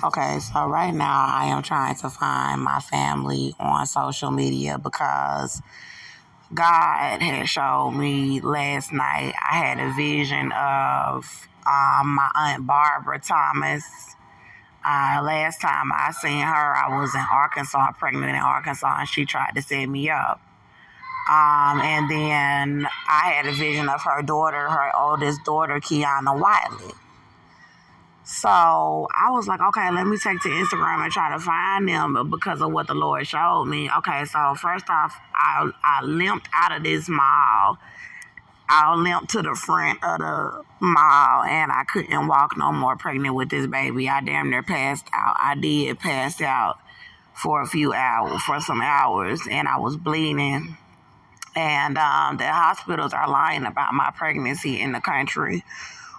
Okay, so right now I am trying to find my family on social media because God had showed me last night. I had a vision of my Aunt Barbara Thomas. Last time I seen her, I was in Arkansas, pregnant in Arkansas, and she tried to set me up. And then I had a vision of her daughter, her oldest daughter, Keyanna Wiley. So I was like, okay, let me take to Instagram and try to find them because of what the Lord showed me. Okay, so first off, I limped out of this mall. I limped to the front of the mall and I couldn't walk no more pregnant with this baby. I damn near passed out. I did pass out for some hours, and I was bleeding. And the hospitals are lying about my pregnancy in the country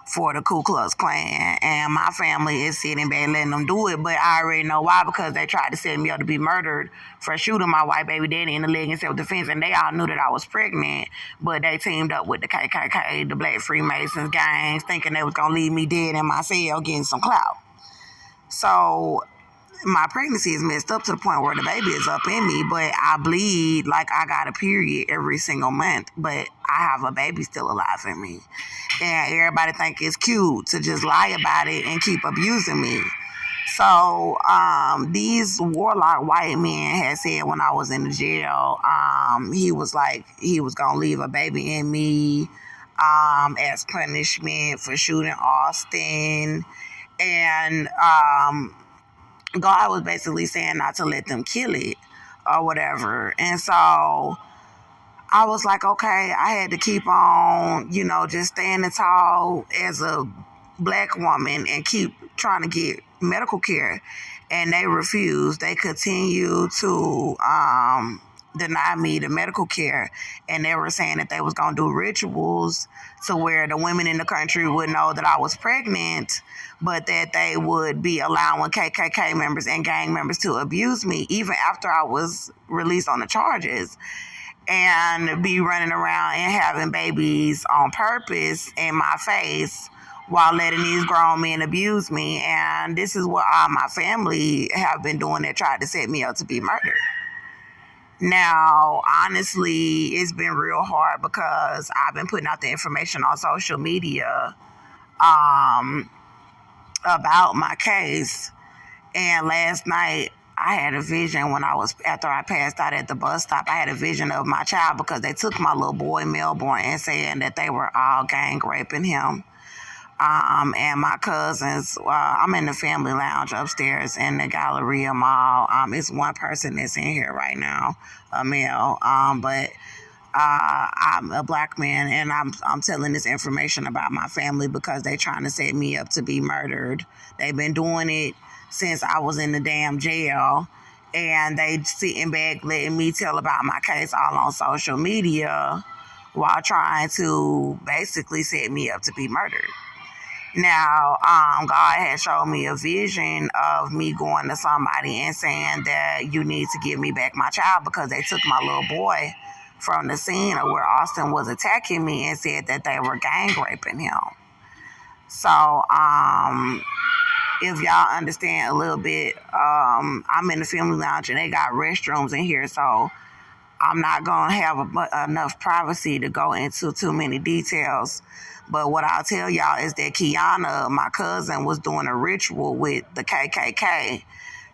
for the Ku Klux Klan, and my family is sitting back letting them do it, but I already know why, because they tried to set me up to be murdered for shooting my white baby daddy in the leg in self-defense, and they all knew that I was pregnant, but they teamed up with the KKK, the Black Freemasons gangs, thinking they was going to leave me dead in my cell getting some clout. So my pregnancy is messed up to the point where the baby is up in me, but I bleed like I got a period every single month, but I have a baby still alive in me. And everybody think it's cute to just lie about it and keep abusing me. So these warlock white men had said when I was in the jail, he was going to leave a baby in me as punishment for shooting Austin. And God was basically saying not to let them kill it or whatever. And so I was like, okay, I had to keep on, just standing tall as a black woman and keep trying to get medical care. And they refused. They continued to deny me the medical care. And they were saying that they was going to do rituals to where the women in the country would know that I was pregnant, but that they would be allowing KKK members and gang members to abuse me even after I was released on the charges, and be running around and having babies on purpose in my face while letting these grown men abuse me. And this is what all my family have been doing that tried to set me up to be murdered. Now, honestly, it's been real hard because I've been putting out the information on social media about my case. And last night, I had a vision after I passed out at the bus stop, I had a vision of my child because they took my little boy, Melbourne, and saying that they were all gang raping him. And my cousins, I'm in the family lounge upstairs in the Galleria Mall. It's one person that's in here right now, a male, but I'm a black man, and I'm telling this information about my family because they're trying to set me up to be murdered. They've been doing it since I was in the damn jail, and they sitting back letting me tell about my case all on social media while trying to basically set me up to be murdered. Now, God had showed me a vision of me going to somebody and saying that you need to give me back my child because they took my little boy from the scene of where Austin was attacking me and said that they were gang raping him. So, if y'all understand a little bit, I'm in the family lounge and they got restrooms in here, so I'm not going to have enough privacy to go into too many details. But what I'll tell y'all is that Keyanna, my cousin, was doing a ritual with the KKK,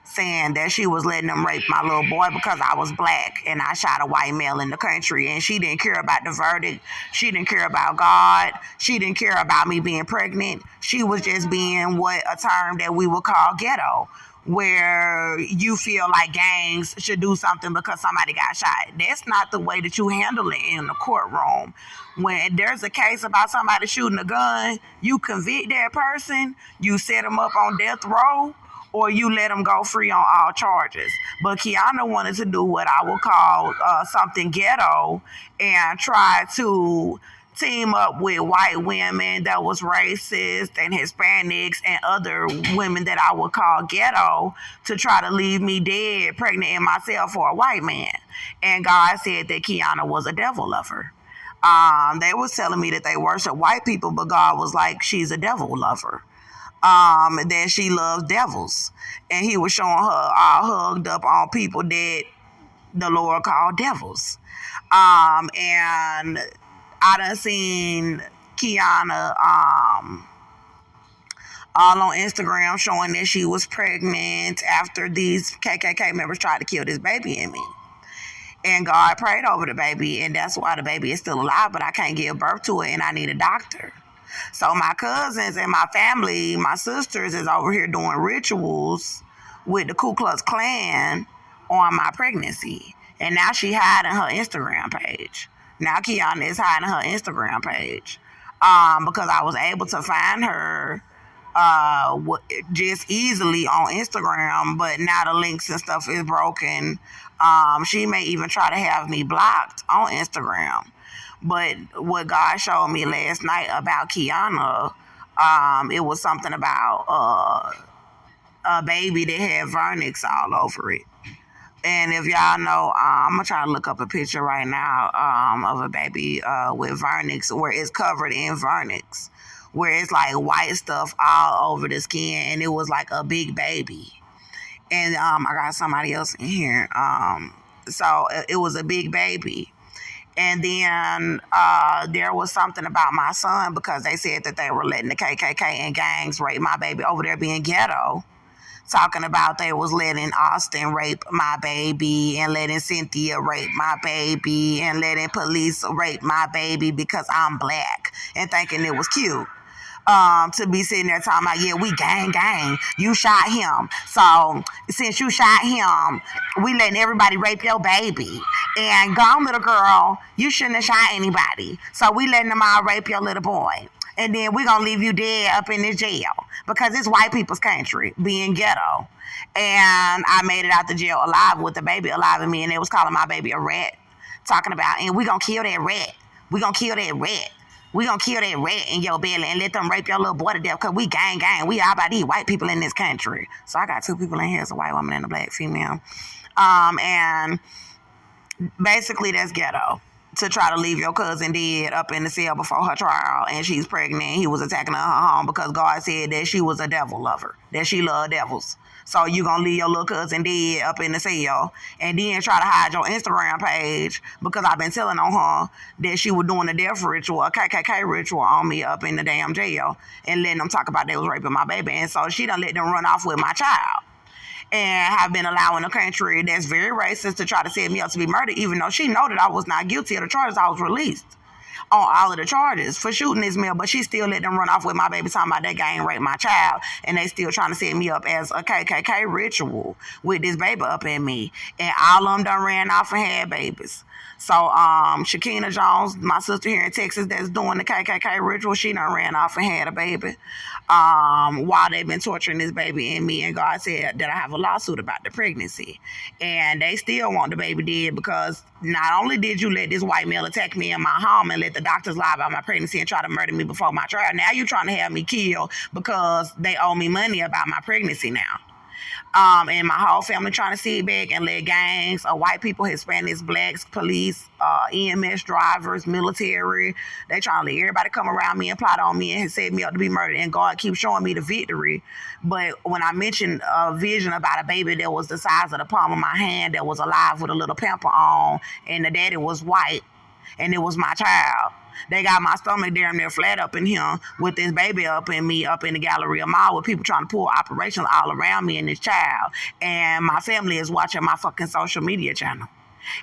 saying that she was letting them rape my little boy because I was black and I shot a white male in the country. And she didn't care about the verdict. She didn't care about God. She didn't care about me being pregnant. She was just being a term that we would call ghetto, where you feel like gangs should do something because somebody got shot. That's not the way that you handle it in the courtroom. When there's a case about somebody shooting a gun, you convict that person, you set them up on death row, or you let them go free on all charges. But Keyanna wanted to do what I would call something ghetto and try to team up with white women that was racist and Hispanics and other women that I would call ghetto to try to leave me dead, pregnant in myself for a white man. And God said that Keyanna was a devil lover. They was telling me that they worship white people, but God was like, she's a devil lover. that she loves devils. And he was showing her all hugged up on people that the Lord called devils. And I done seen Keyanna all on Instagram showing that she was pregnant after these KKK members tried to kill this baby in me. And God prayed over the baby, and that's why the baby is still alive, but I can't give birth to it, and I need a doctor. So my cousins and my family, my sisters, is over here doing rituals with the Ku Klux Klan on my pregnancy. And now she hiding her Instagram page. Now Keyanna is hiding her Instagram page because I was able to find her just easily on Instagram, but now the links and stuff is broken. She may even try to have me blocked on Instagram. But what God showed me last night about Keyanna, it was something about a baby that had vernix all over it. And if y'all know, I'm going to try to look up a picture right now of a baby with vernix, where it's covered in vernix, where it's like white stuff all over the skin, and it was like a big baby. And I got somebody else in here. So it was a big baby. And then there was something about my son, because they said that they were letting the KKK and gangs rape my baby over there being ghetto. Talking about they was letting Austin rape my baby and letting Cynthia rape my baby and letting police rape my baby because I'm black, and thinking it was cute. To be sitting there talking about, yeah, we gang, you shot him. So since you shot him, we letting everybody rape your baby. And gone, little girl, you shouldn't have shot anybody. So we letting them all rape your little boy. And then we gonna leave you dead up in this jail because it's white people's country, being ghetto. And I made it out the jail alive with the baby alive in me, and they was calling my baby a rat. Talking about, and we gonna kill that rat. We gonna kill that rat. We gonna kill that rat in your belly and let them rape your little boy to death because we gang. We all about these white people in this country. So I got two people in here. It's a white woman and a black female. And basically that's ghetto. To try to leave your cousin dead up in the cell before her trial, and she's pregnant. He was attacking her at her home because God said that she was a devil lover, that she loved devils. So you gonna leave your little cousin dead up in the cell and then try to hide your Instagram page because I've been telling on her that she was doing a death ritual, a KKK ritual on me up in the damn jail, and letting them talk about they was raping my baby. And so she done let them run off with my child. And have been allowing a country that's very racist to try to set me up to be murdered, even though she know that I was not guilty of the charges. I was released on all of the charges for shooting this male, but she still let them run off with my baby, talking about they gang raped my child, and they still trying to set me up as a KKK ritual with this baby up in me. And all of them done ran off and had babies. So Shakina Jones, my sister here in Texas that's doing the KKK ritual, she done ran off and had a baby while they've been torturing this baby in me. And God said that I have a lawsuit about the pregnancy. And they still want the baby dead because not only did you let this white male attack me in my home and let the doctors lie about my pregnancy and try to murder me before my trial, now you're trying to have me killed because they owe me money about my pregnancy now. And my whole family trying to sit back and let gangs of white people, Hispanics, blacks, police, EMS drivers, military, they trying to let everybody come around me and plot on me and set me up to be murdered. And God keeps showing me the victory. But when I mentioned a vision about a baby that was the size of the palm of my hand that was alive with a little pamper on, and the daddy was white, and it was my child. They got my stomach damn near flat up in here with this baby up in me, up in the Galleria Mall with people trying to pull operations all around me and this child. And my family is watching my fucking social media channel.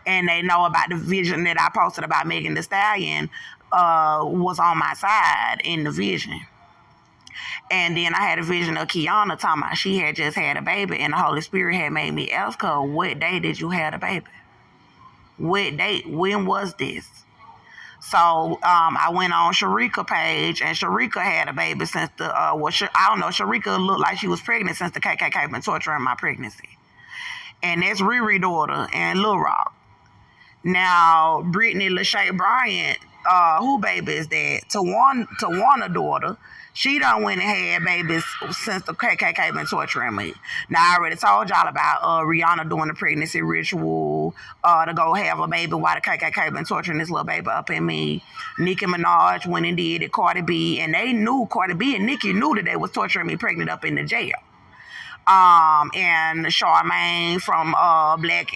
And they know about the vision that I posted about Megan Thee Stallion was on my side in the vision. And then I had a vision of Keyanna talking about she had just had a baby, and the Holy Spirit had made me ask her, what day did you have a baby? What date? When was this? So I went on Sharika page, and Sharika had a baby since the, I don't know, Sharika looked like she was pregnant since the KKK been torturing my pregnancy. And that's Riri daughter and Lil Rock. Now, Brittany Lachey Bryant, who baby is that? Tawana daughter, she done went and had babies since the KKK been torturing me. Now, I already told y'all about Rihanna doing the pregnancy ritual. ritual to go have a baby while the KKK been torturing this little baby up in me. Nicki Minaj went and did it, Cardi B, and they knew, Cardi B and Nicki knew that they was torturing me pregnant up in the jail. And Charmaine from Black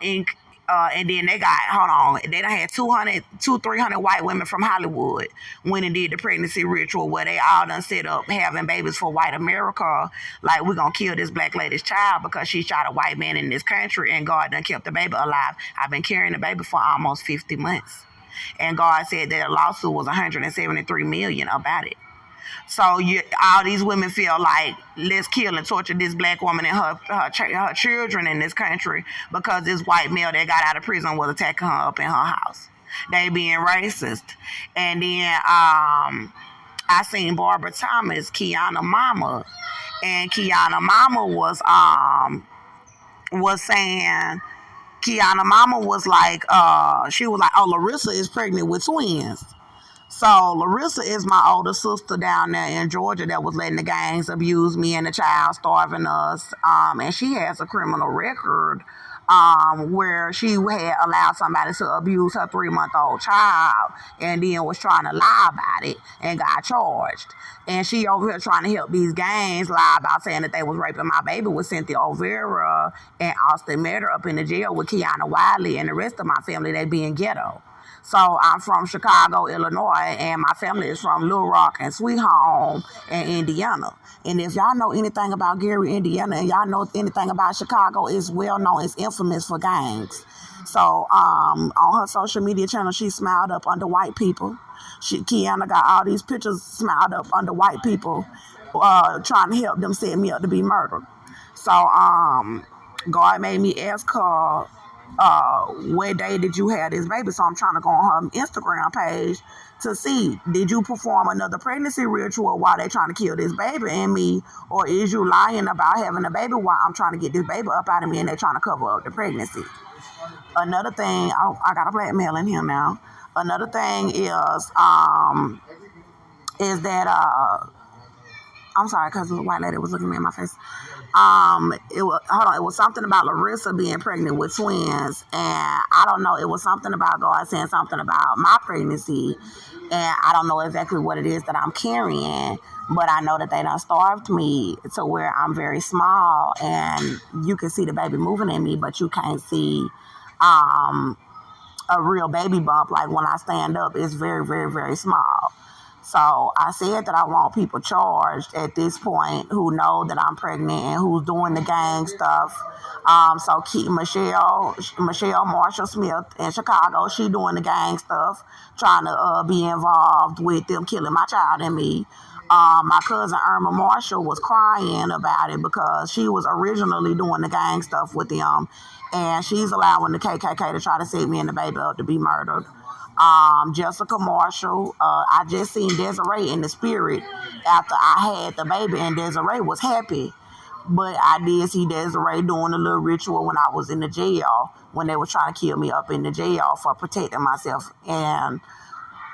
Ink. And then they got, hold on, they done had 300 white women from Hollywood went and did the pregnancy ritual where they all done set up having babies for white America. Like, we're going to kill this black lady's child because she shot a white man in this country and God done kept the baby alive. I've been carrying the baby for almost 50 months. And God said that a lawsuit was $173 million about it. So all these women feel like, let's kill and torture this black woman and her children in this country because this white male that got out of prison was attacking her up in her house. They being racist. And then I seen Barbara Thomas, Keyanna mama, and Keyanna mama was saying, Keyanna mama was like, she was like, oh, Larissa is pregnant with twins. So Larissa is my older sister down there in Georgia that was letting the gangs abuse me and the child, starving us. And she has a criminal record where she had allowed somebody to abuse her 3-month-old child and then was trying to lie about it and got charged. And she over here trying to help these gangs lie about saying that they was raping my baby with Cynthia O'Vera and Austin Metter up in the jail with Keyanna Wiley and the rest of my family, they being ghetto. So I'm from Chicago, Illinois, and my family is from Little Rock and Sweet Home and Indiana. And if y'all know anything about Gary, Indiana, and y'all know anything about Chicago, it's well known, it's infamous for gangs. So on her social media channel, she smiled up under white people. Keyanna got all these pictures smiled up under white people trying to help them set me up to be murdered. So God made me ask her, what day did you have this baby? So I'm trying to go on her Instagram page to see, did you perform another pregnancy ritual while they trying to kill this baby in me, or is you lying about having a baby while I'm trying to get this baby up out of me and they're trying to cover up the pregnancy? Another thing, I got a blackmail in here now. Another thing is that I'm sorry, because the white lady was looking me in my face. It was something about Larissa being pregnant with twins, and I don't know, it was something about God saying something about my pregnancy, and I don't know exactly what it is that I'm carrying, but I know that they done starved me to where I'm very small, and you can see the baby moving in me, but you can't see a real baby bump. Like when I stand up, it's very, very, very small. So I said that I want people charged at this point who know that I'm pregnant and who's doing the gang stuff. So keep Michelle Marshall Smith in Chicago, she doing the gang stuff, trying to be involved with them killing my child and me. My cousin Irma Marshall was crying about it because she was originally doing the gang stuff with them, and she's allowing the KKK to try to set me and the baby up to be murdered. Jessica Marshall, I just seen Desiree in the spirit after I had the baby, and Desiree was happy. But I did see Desiree doing a little ritual when I was in the jail, when they were trying to kill me up in the jail for protecting myself. And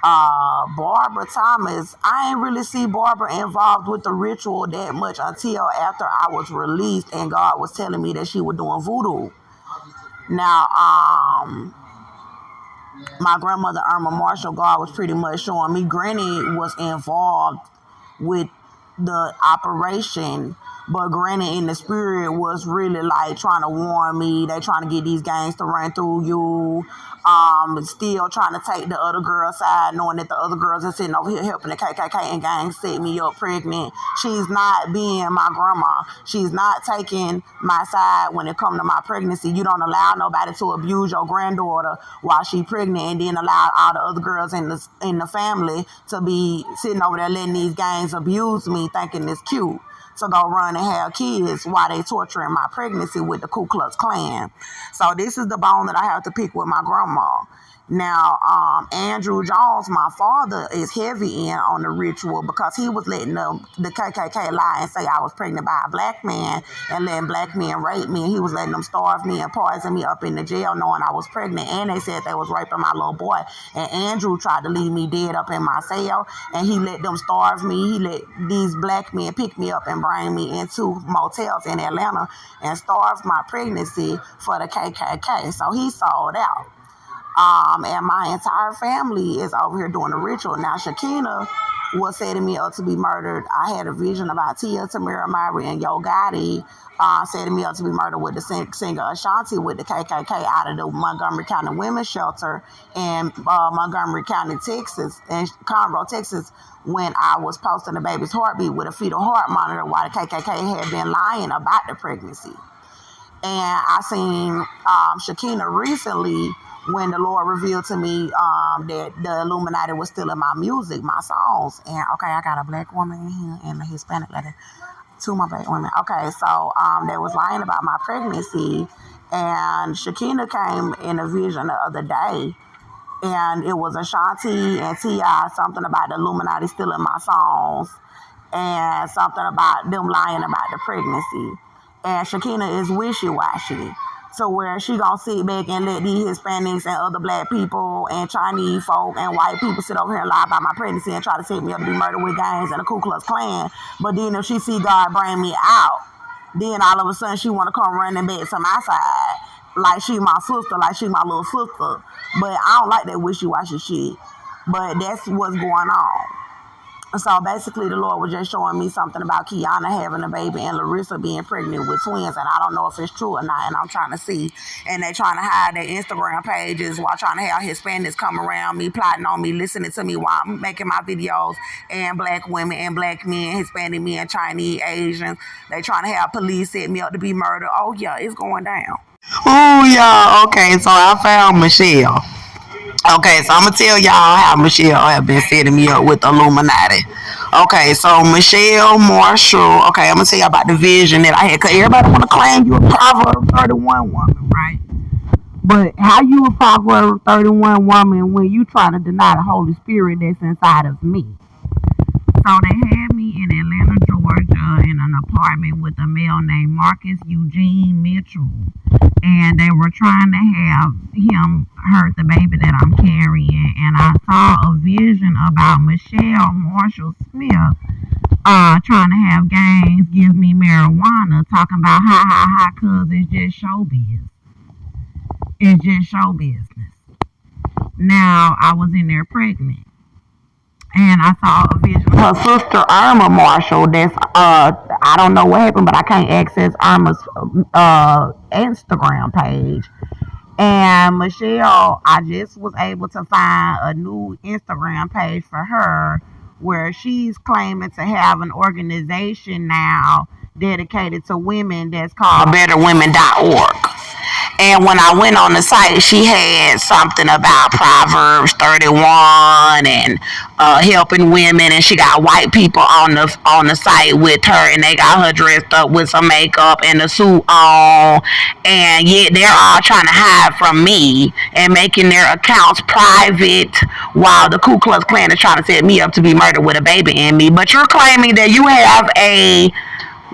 Barbara Thomas, I ain't really see Barbara involved with the ritual that much until after I was released and God was telling me that she was doing voodoo. Now, my grandmother, Irma Marshall, God was pretty much showing me Granny was involved with the operation, but Granny in the spirit was really like trying to warn me. They trying to get these gangs to run through you. Still trying to take the other girl's side, knowing that the other girls are sitting over here helping the KKK and gangs set me up pregnant. She's not being my grandma. She's not taking my side when it comes to my pregnancy. You don't allow nobody to abuse your granddaughter while she's pregnant, and then allow all the other girls in the family to be sitting over there letting these gangs abuse me, thinking it's cute to go run and have kids while they torturing my pregnancy with the Ku Klux Klan. So this is the bone that I have to pick with my grandma. Now, Andrew Jones, my father, is heavy in on the ritual because he was letting the KKK lie and say I was pregnant by a black man and letting black men rape me. And he was letting them starve me and poison me up in the jail knowing I was pregnant. And they said they was raping my little boy. And Andrew tried to leave me dead up in my cell. And he let them starve me. He let these black men pick me up and bring me into motels in Atlanta and starve my pregnancy for the KKK. So he sold out. And my entire family is over here doing the ritual. Now, Shekinah was setting me up to be murdered. I had a vision about Tia, Tamira Mowry, and Yo Gotti setting me up to be murdered with the singer Ashanti with the KKK out of the Montgomery County Women's Shelter in Montgomery County, Texas, and Conroe, Texas, when I was posting the baby's heartbeat with a fetal heart monitor while the KKK had been lying about the pregnancy. And I seen Shekinah recently when the Lord revealed to me that the Illuminati was still in my music, my songs. And, okay, I got a black woman in here and a Hispanic lady. Two of my black women. Okay, so they was lying about my pregnancy. And Shekinah came in a vision the other day. And it was Ashanti and T.I., something about the Illuminati still in my songs. And something about them lying about the pregnancy. And Shekinah is wishy-washy. So where she gonna sit back and let these Hispanics and other black people and Chinese folk and white people sit over here and lie about my pregnancy and try to set me up to be murdered with gangs and the Ku Klux Klan. But then if she see God bring me out, then all of a sudden she want to come running back to my side. Like she my sister, like she my little sister. But I don't like that wishy-washy shit. But that's what's going on. So basically the Lord was just showing me something about Keyanna having a baby and Larissa being pregnant with twins. And I don't know if it's true or not. And I'm trying to see. And they trying to hide their Instagram pages while trying to have Hispanics come around me, plotting on me, listening to me while I'm making my videos. And black women and black men, Hispanic men, Chinese, Asians. They trying to have police set me up to be murdered. Oh, yeah, it's going down. Oh, yeah. Okay, so I found Michelle. Okay, so I'm going to tell y'all how Michelle have been setting me up with Illuminati. Okay, so Michelle Marshall. Okay, I'm going to tell y'all about the vision that I had. Because everybody want to claim you a Proverbs 31 woman, right? But how you a Proverbs 31 woman when you trying to deny the Holy Spirit that's inside of me? So they had me in Atlanta, Georgia, in an apartment with a male named Marcus Eugene Mitchell. And they were trying to have him hurt the baby that I'm carrying. And I saw a vision about Michelle Marshall Smith trying to have gangs give me marijuana, talking about cuz it's just showbiz. It's just show business. Now, I was in there pregnant. And I saw a vision of her sister Irma Marshall. That's I don't know what happened, but I can't access Irma's Instagram page. And Michelle, I just was able to find a new Instagram page for her where she's claiming to have an organization now dedicated to women that's called betterwomen.org. And when I went on the site, she had something about Proverbs 31 and helping women, and she got white people on the site with her, and they got her dressed up with some makeup and a suit on, and yet they're all trying to hide from me and making their accounts private while the Ku Klux Klan is trying to set me up to be murdered with a baby in me. But you're claiming that you have a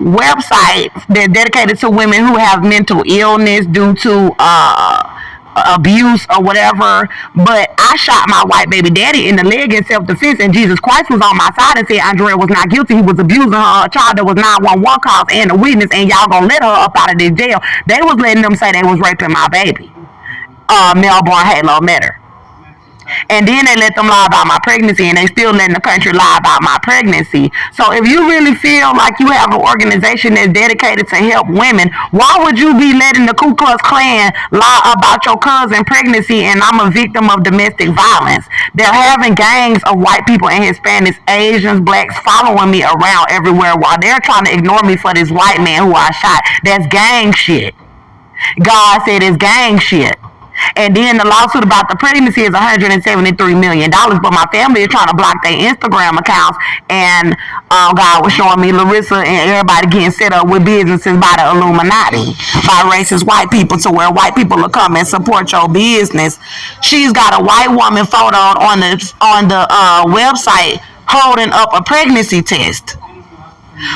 website that's dedicated to women who have mental illness due to abuse or whatever, but I shot my white baby daddy in the leg in self-defense, and Jesus Christ was on my side and said Andrea was not guilty. He was abusing her, a child that was 911 calls and a witness, and y'all gonna let her up out of this jail. They was letting them say they was raping my baby. Melbourne Halo met her. And then they let them lie about my pregnancy, and they still letting the country lie about my pregnancy. So if you really feel like you have an organization that's dedicated to help women, why would you be letting the Ku Klux Klan lie about your cousin pregnancy and I'm a victim of domestic violence? They're having gangs of white people and Hispanics, Asians, blacks following me around everywhere while they're trying to ignore me for this white man who I shot. That's gang shit. God said it's gang shit. And then the lawsuit about the pregnancy is $173 million. But my family is trying to block their Instagram accounts. And God was showing me Larissa and everybody getting set up with businesses by the Illuminati, by racist white people, to where white people will come and support your business. She's got a white woman photo on the website holding up a pregnancy test.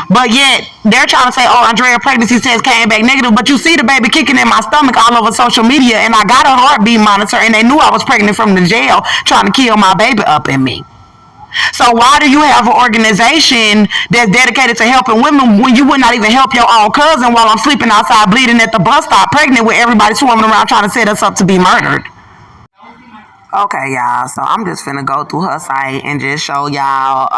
But yet, they're trying to say, oh, Andrea pregnancy test came back negative. But you see the baby kicking in my stomach all over social media. And I got a heartbeat monitor. And they knew I was pregnant from the jail trying to kill my baby up in me. So why do you have an organization that's dedicated to helping women when you would not even help your own cousin while I'm sleeping outside bleeding at the bus stop pregnant with everybody swarming around trying to set us up to be murdered? Okay, y'all, so I'm just finna go through her site and just show y'all,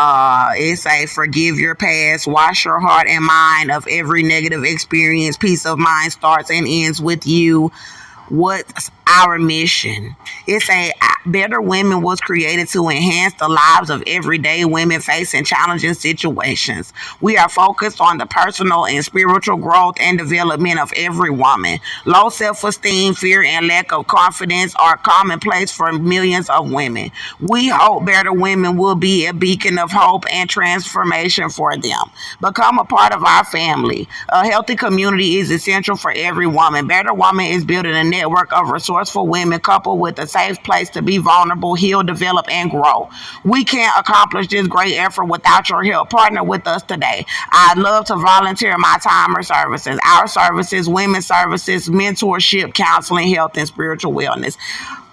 it say, forgive your past, wash your heart and mind of every negative experience, peace of mind starts and ends with you. What's our mission? It's a Better Women was created to enhance the lives of everyday women facing challenging situations. We are focused on the personal and spiritual growth and development of every woman. Low self-esteem, fear, and lack of confidence are commonplace for millions of women. We hope Better Women will be a beacon of hope and transformation for them. Become a part of our family. A healthy community is essential for every woman. Better Woman is building a network of resourceful women coupled with a safe place to be vulnerable, heal, develop, and grow. We can't accomplish this great effort without your help. Partner with us today. I'd love to volunteer my time or services. Our services, women's services, mentorship, counseling, health, and spiritual wellness.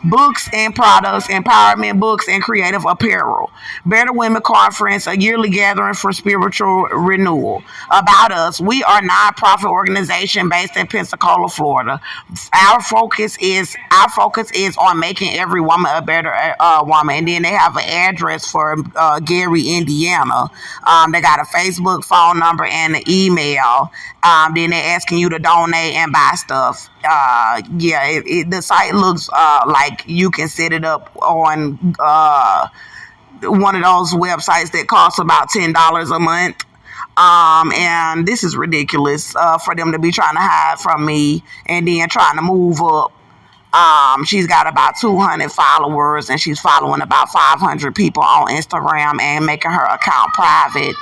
Books and products, empowerment books, and creative apparel. Better Women Conference, a yearly gathering for spiritual renewal. About us, we are a nonprofit organization based in Pensacola, Florida. Our focus is on making every woman a better woman. And then they have an address for Gary, Indiana. They got a Facebook phone number and an email. Then they're asking you to donate and buy stuff. The site looks like you can set it up on one of those websites that costs about $10 a month. And this is ridiculous for them to be trying to hide from me and then trying to move up. She's got about 200 followers and she's following about 500 people on Instagram and making her account private.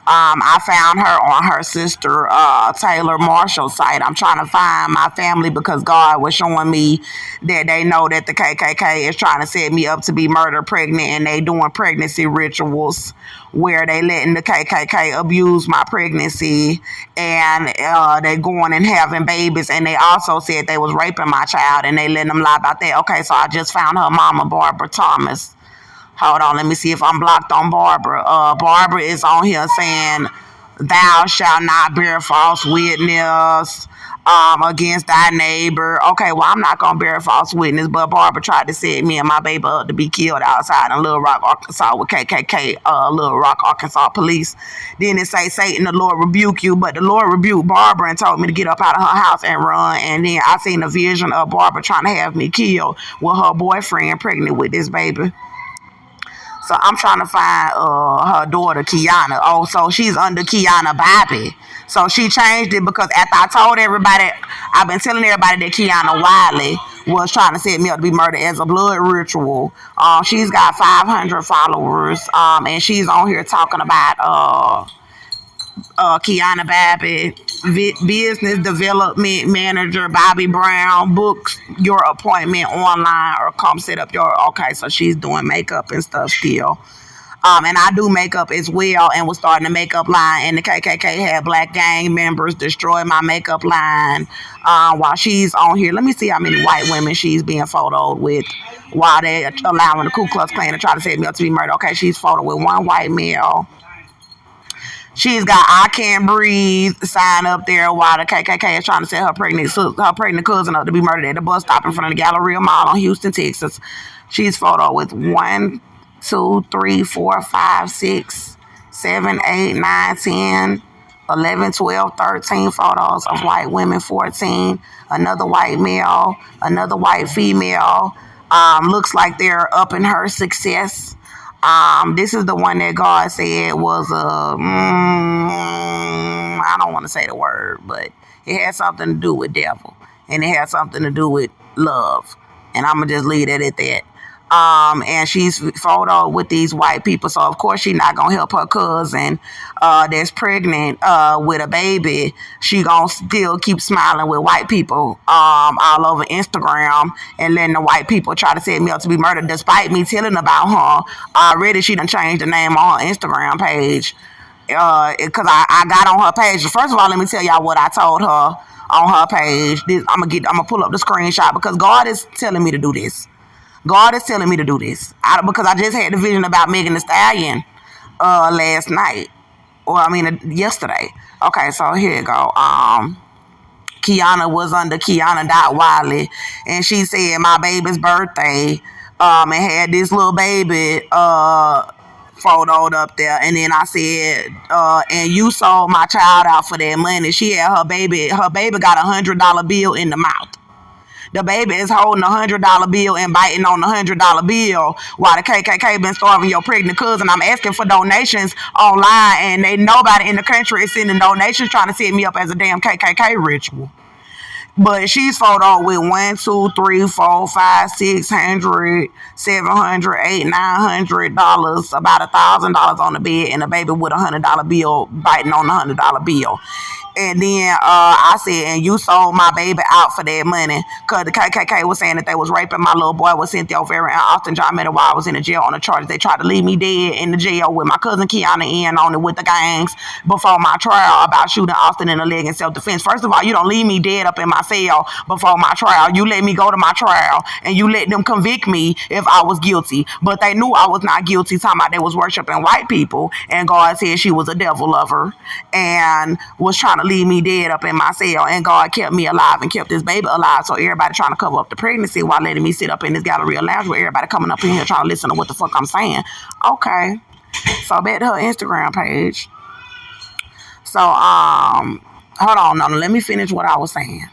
I found her on her sister Taylor Marshall's site. I'm trying to find my family because God was showing me that they know that the KKK is trying to set me up to be murdered pregnant, and they doing pregnancy rituals where they letting the KKK abuse my pregnancy, and they going and having babies, and they also said they was raping my child and they letting them lie about that. Okay, so I just found her mama, Barbara Thomas. Hold on, let me see if I'm blocked on Barbara. Barbara is on here saying, thou shalt not bear false witness against thy neighbor. Okay, well, I'm not going to bear false witness, but Barbara tried to set me and my baby up to be killed outside in Little Rock, Arkansas with KKK, Little Rock, Arkansas police. Then it say, Satan, the Lord rebuke you, but the Lord rebuked Barbara and told me to get up out of her house and run. And then I seen a vision of Barbara trying to have me killed with her boyfriend pregnant with this baby. So I'm trying to find her daughter, Keyanna. Oh, so she's under Keyanna Bobby. So she changed it because after I told everybody, I've been telling everybody that Keyanna Wiley was trying to set me up to be murdered as a blood ritual. She's got 500 followers, and she's on here talking about Keyanna Bobby, business development manager, Bobby Brown, books your appointment online or come set up your, okay, so she's doing makeup and stuff still. And I do makeup as well and was starting a makeup line, and the KKK had black gang members destroy my makeup line while she's on here. Let me see how many white women she's being photoed with while they allowing the Ku Klux Klan to try to set me up to be murdered. Okay, she's photoed with one white male. She's got I Can't Breathe sign up there while the KKK is trying to set her pregnant cousin up to be murdered at the bus stop in front of the Galleria Mall in Houston, Texas. She's photoed with 1, 2, 3, 4, 5, 6, 7, 8, 9, 10, 11, 12, 13 photos of white women, 14, another white male, another white female. Looks like they're upping her success. This is the one that God said was I don't want to say the word, but it had something to do with devil, and it had something to do with love. And I'm going to just leave it at that. And she's photoed with these white people. So, of course, she's not going to help her cousin that's pregnant with a baby. She going to still keep smiling with white people all over Instagram and letting the white people try to set me up to be murdered despite me telling about her. Already, she done changed the name on her Instagram page because I got on her page. First of all, let me tell y'all what I told her on her page. I'm gonna pull up the screenshot because God is telling me to do this. God is telling me to do this because I just had the vision about Megan Thee Stallion last night, yesterday. Okay, so here you go. Keyanna was under Keyanna Wiley, and she said my baby's birthday, and had this little baby photoed up there, and then I said, and you sold my child out for that money. She had her baby got $100 bill in the mouth. The baby is holding $100 bill and biting on the $100 bill while the KKK been starving your pregnant cousin. I'm asking for donations online, and nobody in the country is sending donations trying to set me up as a damn KKK ritual. But she's photoed with $1, $2, $3, $4, $5, $600, $700, $800, $900, about $1,000 on the bed, and a baby with $100 bill biting on the $100 bill. And then I said, and you sold my baby out for that money, because the KKK was saying that they was raping my little boy with Cynthia O'Farrell and Austin John Miller while I was in the jail on the charges. They tried to leave me dead in the jail with my cousin Keyanna in on it with the gangs before my trial about shooting Austin in the leg in self-defense. First of all, you don't leave me dead up in my cell before my trial. You let me go to my trial, and you let them convict me if I was guilty. But they knew I was not guilty, talking about they was worshiping white people, and God said she was a devil lover and was trying to leave me dead up in my cell, and God kept me alive and kept this baby alive. So everybody trying to cover up the pregnancy while letting me sit up in this Galleria lounge with everybody coming up in here trying to listen to what the fuck I'm saying. Okay, so back to her Instagram page. So hold on, no, let me finish what I was saying.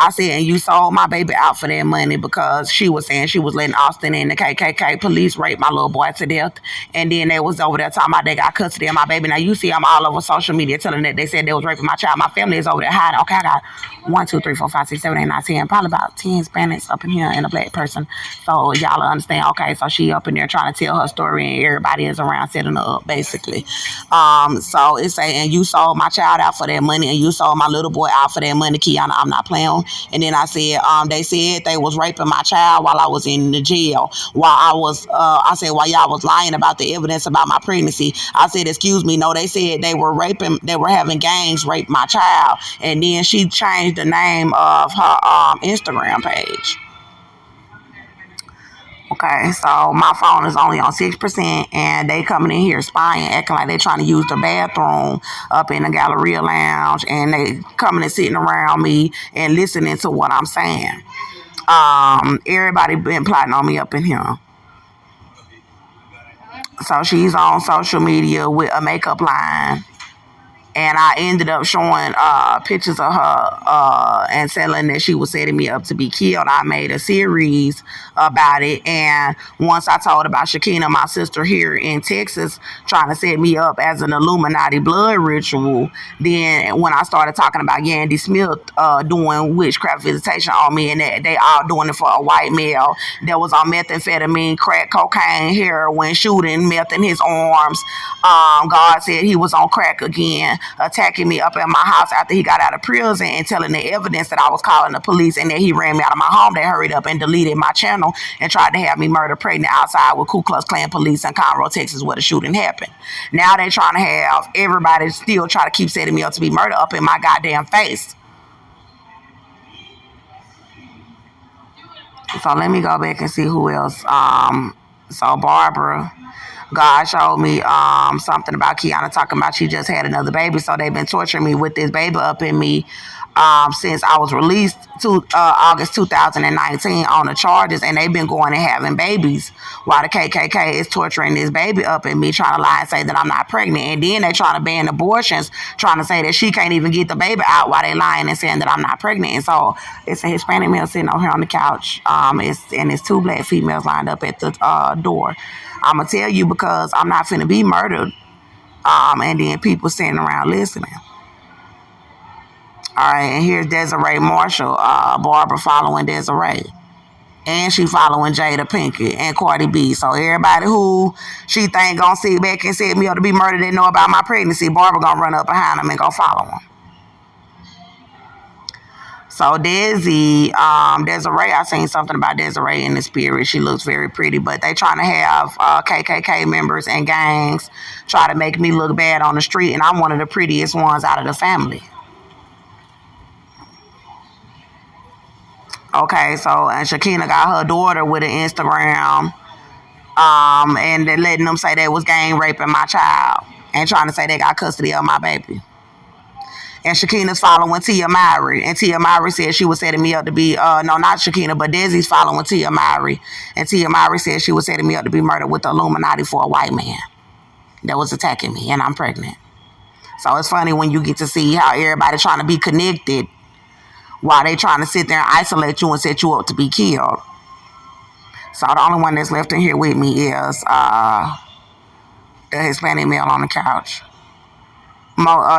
I said, and you sold my baby out for that money because she was saying she was letting Austin and the KKK police rape my little boy to death. And then they was over there talking about they got custody of my baby. Now, you see I'm all over social media telling that they said they was raping my child. My family is over there hiding. Okay, I got 1, 2, 3, 4, 5, 6, 7, 8, 9, 10. Probably about 10 Hispanics up in here and a black person. So y'all understand. Okay, so she up in there trying to tell her story and everybody is around setting her up, basically. So it's saying, and you sold my child out for that money, and you sold my little boy out for that money, Keyanna. I'm not playing. And then I said, they said they was raping my child while I was in the jail. I said, while y'all was lying about the evidence about my pregnancy. I said, excuse me, no, they said they were having gangs rape my child. And then she changed the name of her Instagram page. Okay, so my phone is only on 6%, and they coming in here spying, acting like they trying to use the bathroom up in the Galleria lounge, and they coming and sitting around me and listening to what I'm saying. Everybody been plotting on me up in here. So she's on social media with a makeup line. And I ended up showing pictures of her and telling that she was setting me up to be killed. I made a series about it. And once I told about Shakina, my sister here in Texas, trying to set me up as an Illuminati blood ritual, then when I started talking about Yandy Smith doing witchcraft visitation on me, and that they all doing it for a white male that was on methamphetamine, crack cocaine, heroin, shooting meth in his arms, God said he was on crack again, attacking me up at my house after he got out of prison and telling the evidence that I was calling the police and that he ran me out of my home. They hurried up and deleted my channel and tried to have me murder pregnant outside with Ku Klux Klan police in Conroe, Texas, where the shooting happened. Now they trying to have everybody still try to keep setting me up to be murdered up in my goddamn face. So let me go back and see who else. So Barbara, God showed me something about Keyanna talking about she just had another baby. So they've been torturing me with this baby up in me since I was released to August 2019 on the charges. And they've been going and having babies while the KKK is torturing this baby up in me, trying to lie and say that I'm not pregnant. And then they trying to ban abortions, trying to say that she can't even get the baby out while they lying and saying that I'm not pregnant. And so it's a Hispanic male sitting over here on the couch. It's 2 black females lined up at the door. I'm going to tell you because I'm not finna be murdered. And then people sitting around listening. All right, and here's Desiree Marshall, Barbara following Desiree. And she following Jada Pinkett and Cardi B. So everybody who she think gonna sit back and set me up to be murdered and know about my pregnancy, Barbara gonna run up behind them and go follow them. So Desiree, I seen something about Desiree in the spirit. She looks very pretty, but they trying to have KKK members and gangs try to make me look bad on the street, and I'm one of the prettiest ones out of the family. Okay, so and Shakina got her daughter with an Instagram, and they're letting them say they was gang raping my child and trying to say they got custody of my baby. And Shakina's following Tia Mowry, and Tia Mowry said she was setting me up to be no, not Shakina, but Desi's following Tia Mowry, and Tia Mowry said she was setting me up to be murdered with the Illuminati for a white man that was attacking me, and I'm pregnant. So it's funny when you get to see how everybody trying to be connected while they trying to sit there and isolate you and set you up to be killed. So the only one that's left in here with me is the Hispanic male on the couch.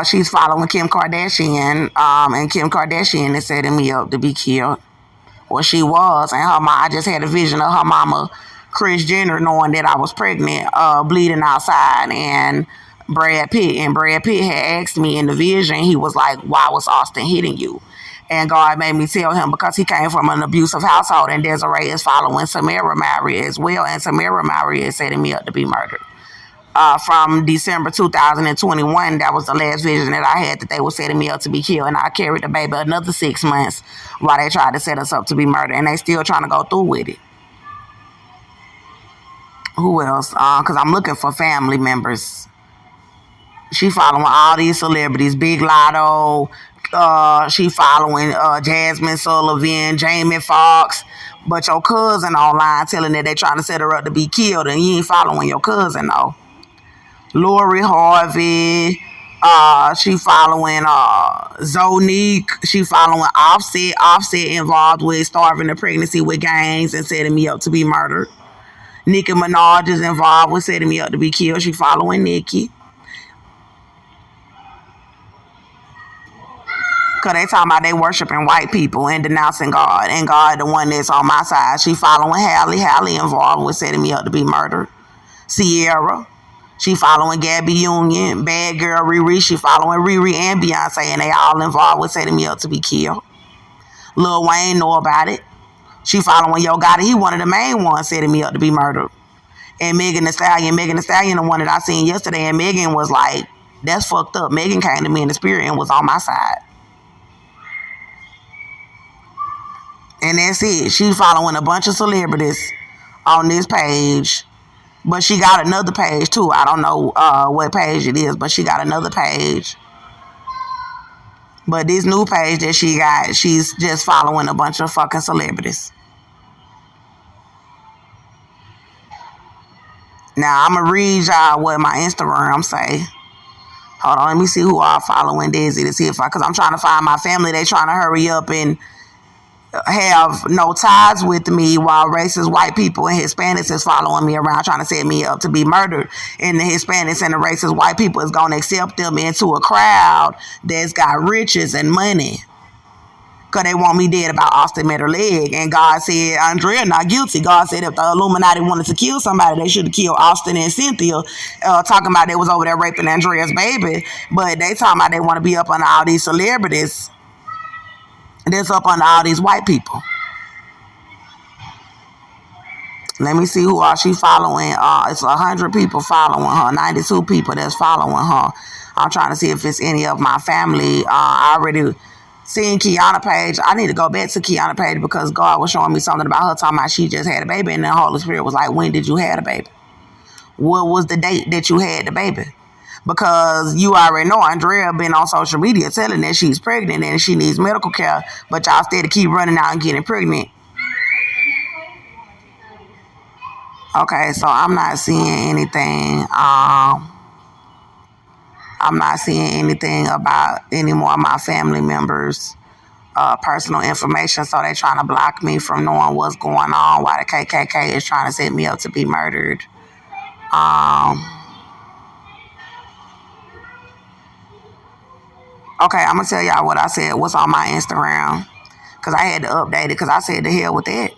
She's following Kim Kardashian, and Kim Kardashian is setting me up to be killed. Well, she was, and I just had a vision of her mama, Kris Jenner, knowing that I was pregnant, bleeding outside, and Brad Pitt. And Brad Pitt had asked me in the vision, he was like, why was Austin hitting you? And God made me tell him because he came from an abusive household, and Desiree is following Samira Mowry as well, and Samira Mowry is setting me up to be murdered. From December 2021, that was the last vision that I had, that they were setting me up to be killed, and I carried the baby another 6 months while they tried to set us up to be murdered, and they still trying to go through with it. Who else? Because I'm looking for family members. She following all these celebrities, Big Lotto. She following Jasmine Sullivan, Jamie Foxx. But your cousin online telling that they trying to set her up to be killed, and you ain't following your cousin though. Lori Harvey. She following Zonique. She following Offset. Offset involved with starving the pregnancy with gangs and setting me up to be murdered. Nicki Minaj is involved with setting me up to be killed. She following Nicki. Because they talking about they worshiping white people and denouncing God. And God, the one that's on my side. She following Halle. Halle involved with setting me up to be murdered. Sierra. She following Gabby Union. Bad Girl Riri. She following Riri and Beyonce. And they all involved with setting me up to be killed. Lil Wayne know about it. She following Yo Gotti. He one of the main ones setting me up to be murdered. And Megan Thee Stallion. Megan Thee Stallion, the one that I seen yesterday. And Megan was like, that's fucked up. Megan came to me in the spirit and was on my side. And that's it. She following a bunch of celebrities on this page. But she got another page too. I don't know what page it is, but she got another page. But this new page that she got, she's just following a bunch of fucking celebrities. Now, I'm going to read y'all what my Instagram say. Hold on, let me see who all following Desi to see if because I'm trying to find my family. They trying to hurry up and have no ties with me while racist white people and Hispanics is following me around trying to set me up to be murdered. And the Hispanics and the racist white people is going to accept them into a crowd that's got riches and money. Because they want me dead about Austin met her leg. And God said, Andrea not guilty. God said if the Illuminati wanted to kill somebody, they should have killed Austin and Cynthia. Talking about they was over there raping Andrea's baby. But they talking about they want to be up on all these celebrities that's up under all these white people. Let me see who all she following. It's 100 people following her, 92 people that's following her. I'm trying to see if it's any of my family. I already seen Keyanna page. I need to go back to Keyanna page because God was showing me something about her talking about she just had a baby, and the Holy Spirit was like, when did you have a baby? What was the date that you had the baby? Because you already know Andrea been on social media telling that she's pregnant and she needs medical care, but y'all still keep running out and getting pregnant. Okay, so I'm not seeing anything. I'm not seeing anything about any more of my family members' personal information, so they're trying to block me from knowing what's going on while the KKK is trying to set me up to be murdered. Okay, I'm going to tell y'all what I said, what's on my Instagram. Because I had to update it because I said the hell with that.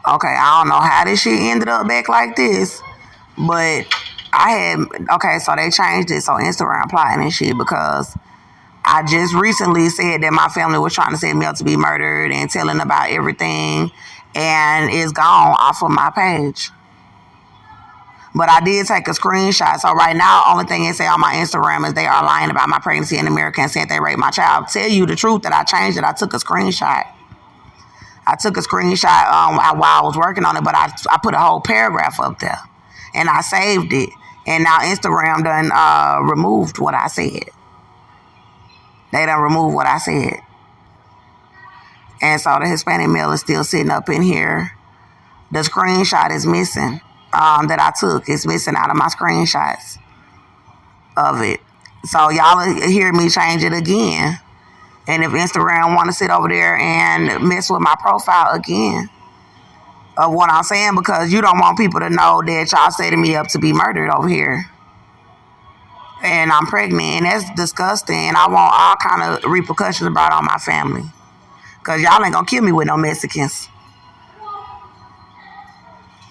Okay, I don't know how this shit ended up back like this. But so they changed it so Instagram plotting and shit because I just recently said that my family was trying to set me up to be murdered and telling about everything, and it's gone off of my page. But I did take a screenshot. So right now, only thing they say on my Instagram is they are lying about my pregnancy in America and said they raped my child. Tell you the truth that I changed it. I took a screenshot. While I was working on it, but I put a whole paragraph up there. And I saved it. And now Instagram done removed what I said. They done removed what I said. And so the Hispanic male is still sitting up in here. The screenshot is missing that I took. It's missing out of my screenshots of it. So y'all hear me change it again. And if Instagram want to sit over there and mess with my profile again of what I'm saying, because you don't want people to know that y'all setting me up to be murdered over here. And I'm pregnant, and that's disgusting. And I want all kind of repercussions brought on my family. Because y'all ain't going to kill me with no Mexicans.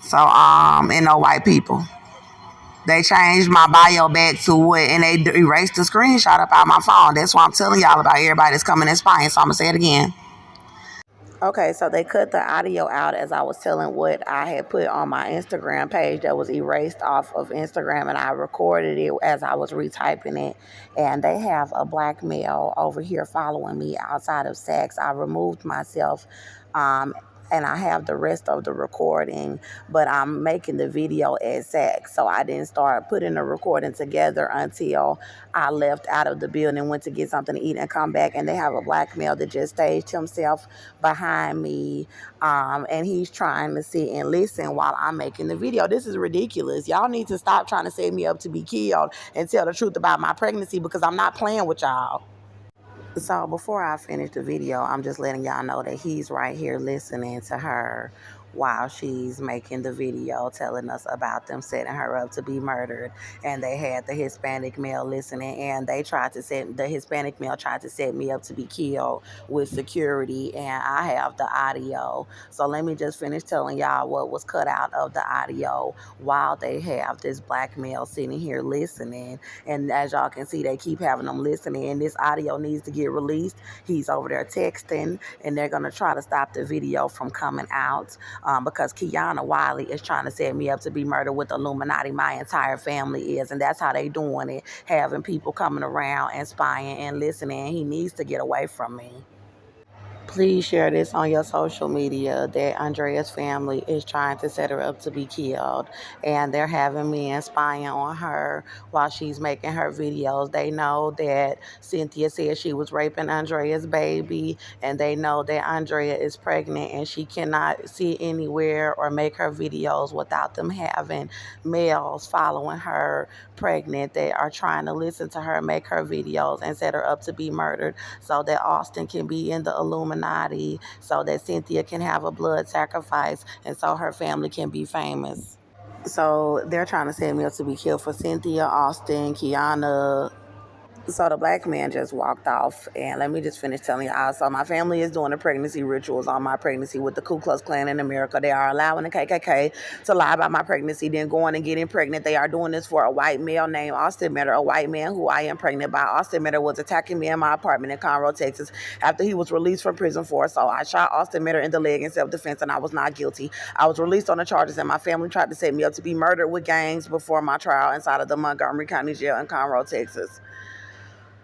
So, and no white people. They changed my bio back to what, and they erased the screenshot up out my phone. That's why I'm telling y'all about everybody that's coming and spying. So I'm going to say it again. Okay, so they cut the audio out as I was telling what I had put on my Instagram page that was erased off of Instagram, and I recorded it as I was retyping it. And they have a black male over here following me outside of Saks. I removed myself, and I have the rest of the recording, but I'm making the video at Saks. So I didn't start putting the recording together until I left out of the building, went to get something to eat and come back. And they have a black male that just staged himself behind me. And he's trying to sit and listen while I'm making the video. This is ridiculous. Y'all need to stop trying to set me up to be killed and tell the truth about my pregnancy, because I'm not playing with y'all. So before I finish the video, I'm just letting y'all know that he's right here listening to her while she's making the video telling us about them setting her up to be murdered. And they had the Hispanic male listening, and the Hispanic male tried to set me up to be killed with security, and I have the audio. So let me just finish telling y'all what was cut out of the audio while they have this black male sitting here listening. And as y'all can see, they keep having them listening, and this audio needs to get released. He's over there texting, and they're going to try to stop the video from coming out. Because Keyanna Wiley is trying to set me up to be murdered with Illuminati. My entire family is, and that's how they doing it, having people coming around and spying and listening. He needs to get away from me. Please share this on your social media that Andrea's family is trying to set her up to be killed, and they're having men spying on her while she's making her videos. They know that Cynthia said she was raping Andrea's baby, and they know that Andrea is pregnant and she cannot sit anywhere or make her videos without them having males following her pregnant that are trying to listen to her, make her videos, and set her up to be murdered so that Austin can be in the Illuminati, so that Cynthia can have a blood sacrifice, and so her family can be famous. So they're trying to set me up to be killed for Cynthia, Austin, Keyanna. So the black man just walked off, and let me just finish telling y'all. So my family is doing the pregnancy rituals on my pregnancy with the Ku Klux Klan in America. They are allowing the KKK to lie about my pregnancy, then going and getting pregnant. They are doing this for a white male named Austin Mitter, a white man who I am pregnant by. Austin Mitter was attacking me in my apartment in Conroe, Texas, after he was released from prison for assault. I shot Austin Mitter in the leg in self-defense, and I was not guilty. I was released on the charges, and my family tried to set me up to be murdered with gangs before my trial inside of the Montgomery County Jail in Conroe, Texas.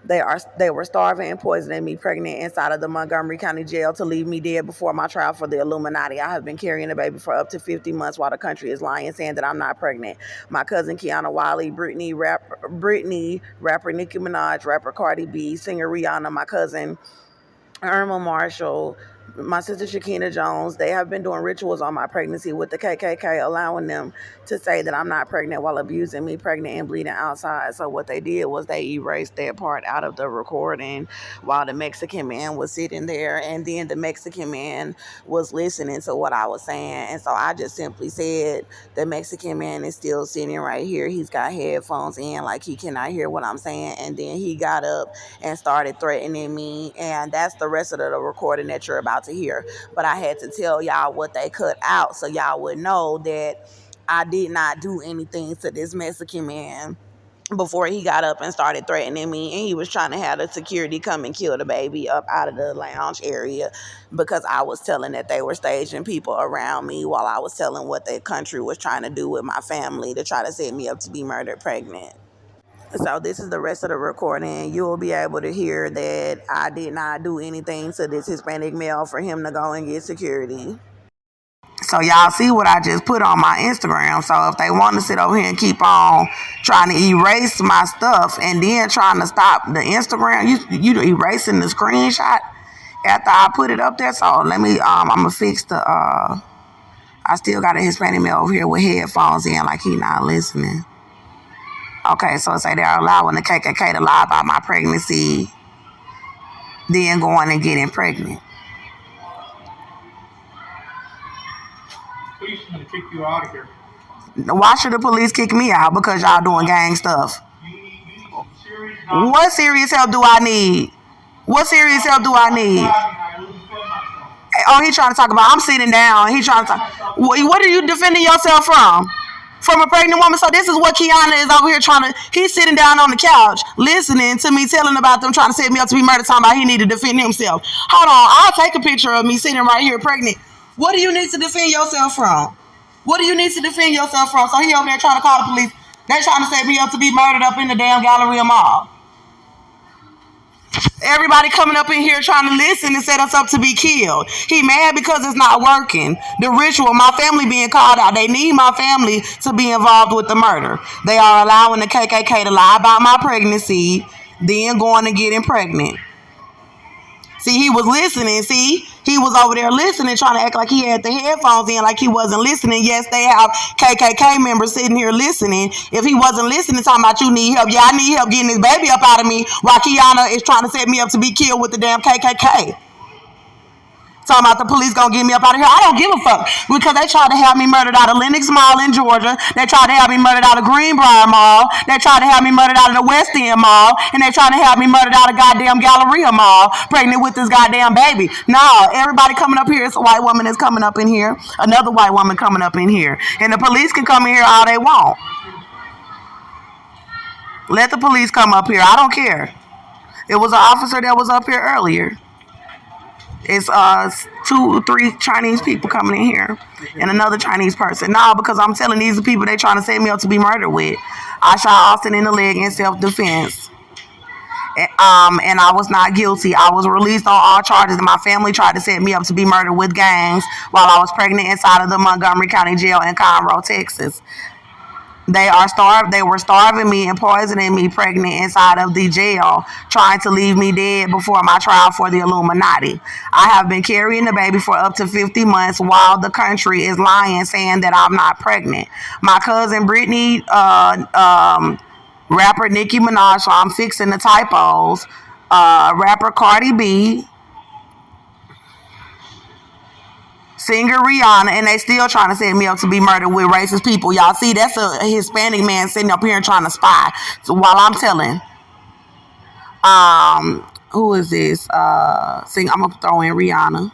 They were starving and poisoning me pregnant inside of the Montgomery County Jail to leave me dead before my trial for the Illuminati. I have been carrying a baby for up to 50 months while the country is lying, saying that I'm not pregnant. My cousin Keyanna Wiley, Britney, rapper Nicki Minaj, rapper Cardi B, singer Rihanna, my cousin Irma Marshall, my sister Shakina Jones, they have been doing rituals on my pregnancy with the KKK, allowing them to say that I'm not pregnant while abusing me pregnant and bleeding outside. So what they did was they erased that part out of the recording while the Mexican man was sitting there, and then the Mexican man was listening to what I was saying. And so I just simply said, the Mexican man is still sitting right here. He's got headphones in, like he cannot hear what I'm saying. And then he got up and started threatening me, and that's the rest of the recording that you're about to hear. But I had to tell y'all what they cut out so y'all would know that I did not do anything to this Mexican man before he got up and started threatening me, and he was trying to have the security come and kill the baby up out of the lounge area because I was telling that they were staging people around me while I was telling what the country was trying to do with my family to try to set me up to be murdered pregnant. So this is the rest of the recording. You will be able to hear that I did not do anything to this Hispanic male for him to go and get security. So y'all see what I just put on my Instagram. So if they want to sit over here and keep on trying to erase my stuff and then trying to stop the Instagram, you erasing the screenshot after I put it up there. So let me, I'm gonna fix the, I still got a Hispanic male over here with headphones in like he not listening. Okay, so say they're allowing the KKK to lie about my pregnancy, then going and getting pregnant. Police are going to kick you out of here. Why should the police kick me out? Because y'all doing gang stuff. What serious help do I need? What serious help do I need? Oh, he trying to talk about I'm sitting down. He trying to talk. What are you defending yourself from? From a pregnant woman? So this is what Keyanna is over here trying to, he's sitting down on the couch listening to me telling about them trying to set me up to be murdered, talking about he need to defend himself. Hold on, I'll take a picture of me sitting right here pregnant. What do you need to defend yourself from? What do you need to defend yourself from? So he over there trying to call the police. They trying to set me up to be murdered up in the damn Galleria Mall. Everybody coming up in here trying to listen and set us up to be killed. He mad because it's not working. The ritual, my family being called out. They need my family to be involved with the murder. They are allowing the KKK to lie about my pregnancy, then going and getting pregnant. See, he was listening. See, he was over there listening, trying to act like he had the headphones in, like he wasn't listening. Yes, they have KKK members sitting here listening. If he wasn't listening, talking about you need help. Yeah, I need help getting this baby up out of me while Keyanna is trying to set me up to be killed with the damn KKK. Talking about the police gonna get me up out of here. I don't give a fuck because they tried to have me murdered out of Lenox Mall in Georgia. They tried to have me murdered out of Greenbrier Mall. They tried to have me murdered out of the West End Mall. And they tried to have me murdered out of goddamn Galleria Mall, pregnant with this goddamn baby. No, everybody coming up here. It's a white woman that's coming up in here. Another white woman coming up in here. And the police can come in here all they want. Let the police come up here. I don't care. It was an officer that was up here earlier. It's 2 or 3 Chinese people coming in here and another Chinese person. No, because I'm telling these are people they trying to set me up to be murdered with. I shot Austin in the leg in self-defense. And I was not guilty. I was released on all charges, and my family tried to set me up to be murdered with gangs while I was pregnant inside of the Montgomery County Jail in Conroe, Texas. They were starving me and poisoning me pregnant inside of the jail, trying to leave me dead before my trial for the Illuminati. I have been carrying the baby for up to 50 months while the country is lying, saying that I'm not pregnant. My cousin Brittany, rapper Nicki Minaj, so I'm fixing the typos, rapper Cardi B, singer Rihanna, and they still trying to set me up to be murdered with racist people. Y'all see, that's a Hispanic man sitting up here and trying to spy. So while I'm telling, who is this? I'm gonna throw in Rihanna.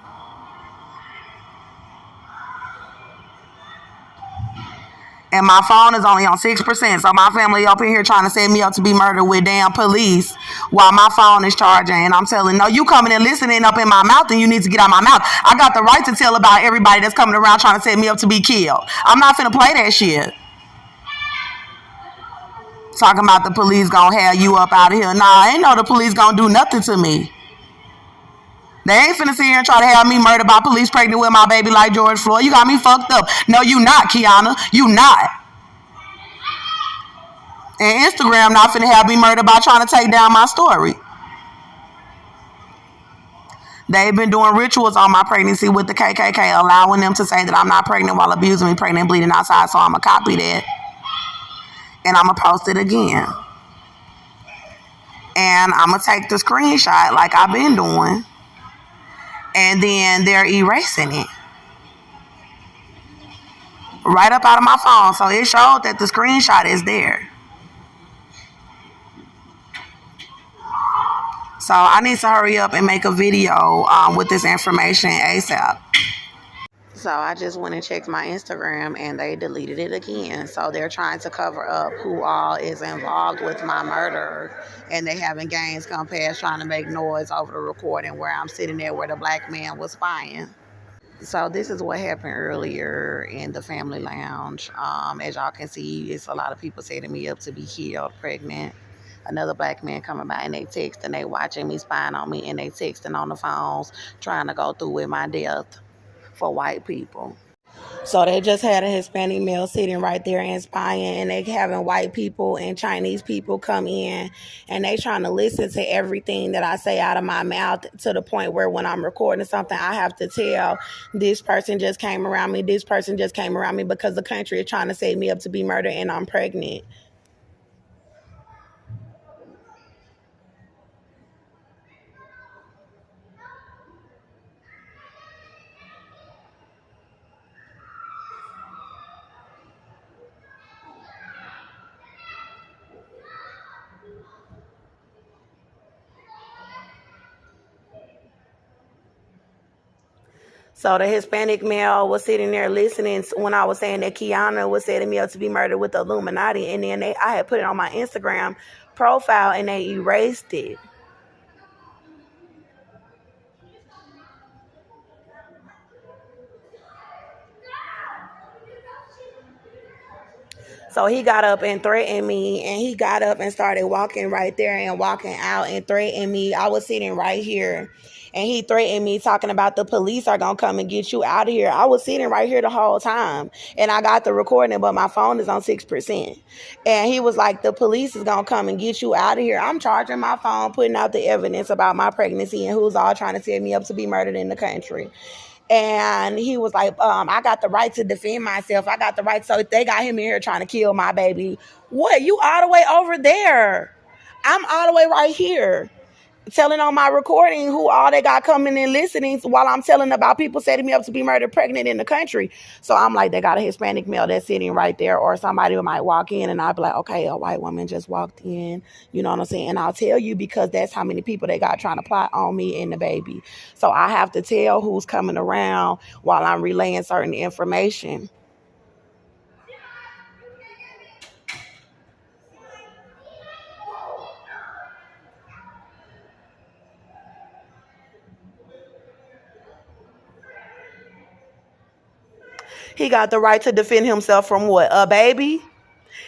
And my phone is only on 6%. So my family up in here trying to set me up to be murdered with damn police while my phone is charging. And I'm telling, no, you coming and listening up in my mouth, and you need to get out of my mouth. I got the right to tell about everybody that's coming around trying to set me up to be killed. I'm not finna play that shit. Talking about the police gonna have you up out of here. Nah, I ain't know the police gonna do nothing to me. They ain't finna sit here and try to have me murdered by police pregnant with my baby like George Floyd. You got me fucked up. No, you not, Keyanna. You not. And Instagram not finna have me murdered by trying to take down my story. They've been doing rituals on my pregnancy with the KKK, allowing them to say that I'm not pregnant while abusing me, pregnant and bleeding outside. So I'm going to copy that and I'm going to post it again. And I'm going to take the screenshot like I've been doing. And then they're erasing it right up out of my phone. So it showed that the screenshot is there. So I need to hurry up and make a video with this information ASAP. So I just went and checked my Instagram and they deleted it again. So they're trying to cover up who all is involved with my murder. And they having gangs come past trying to make noise over the recording where I'm sitting there where the black man was spying. So this is what happened earlier in the family lounge. As y'all can see, it's a lot of people setting me up to be killed, pregnant. Another black man coming by and they text and they watching me, spying on me, and they texting on the phones, trying to go through with my death for white people. So they just had a Hispanic male sitting right there and spying, and they having white people and Chinese people come in, and they trying to listen to everything that I say out of my mouth to the point where when I'm recording something, I have to tell this person just came around me, this person just came around me because the country is trying to set me up to be murdered and I'm pregnant. So the Hispanic male was sitting there listening when I was saying that Keyanna was setting me up to be murdered with the Illuminati. And then I had put it on my Instagram profile and they erased it. So he got up and threatened me, and he got up and started walking right there and walking out and threatened me. I was sitting right here, and he threatened me talking about the police are going to come and get you out of here. I was sitting right here the whole time, and I got the recording, but my phone is on 6%. And he was like, the police is going to come and get you out of here. I'm charging my phone, putting out the evidence about my pregnancy and who's all trying to set me up to be murdered in the country. And he was like, I got the right to defend myself. I got the right. So if they got him in here trying to kill my baby, what? You all the way over there. I'm all the way right here. Telling on my recording who all they got coming and listening while I'm telling about people setting me up to be murdered pregnant in the country. So I'm like, they got a Hispanic male that's sitting right there, or somebody who might walk in and I'll be like, okay, a white woman just walked in. You know what I'm saying? And I'll tell you because that's how many people they got trying to plot on me and the baby. So I have to tell who's coming around while I'm relaying certain information. He got the right to defend himself from what? A baby?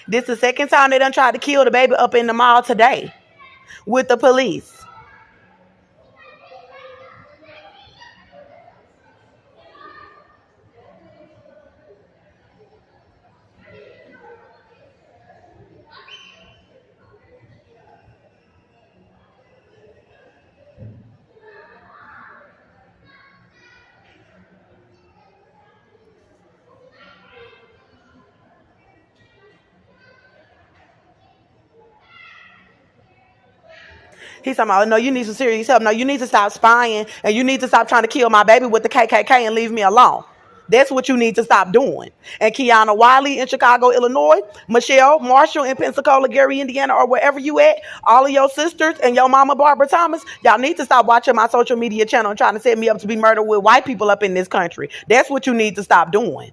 This is the second time they done tried to kill the baby up in the mall today with the police. He's talking about, no, you need some serious help. No, you need to stop spying and you need to stop trying to kill my baby with the KKK and leave me alone. That's what you need to stop doing. And Keyanna Wiley in Chicago, Illinois, Michelle Marshall in Pensacola, Gary, Indiana, or wherever you at, all of your sisters and your mama, Barbara Thomas, y'all need to stop watching my social media channel and trying to set me up to be murdered with white people up in this country. That's what you need to stop doing.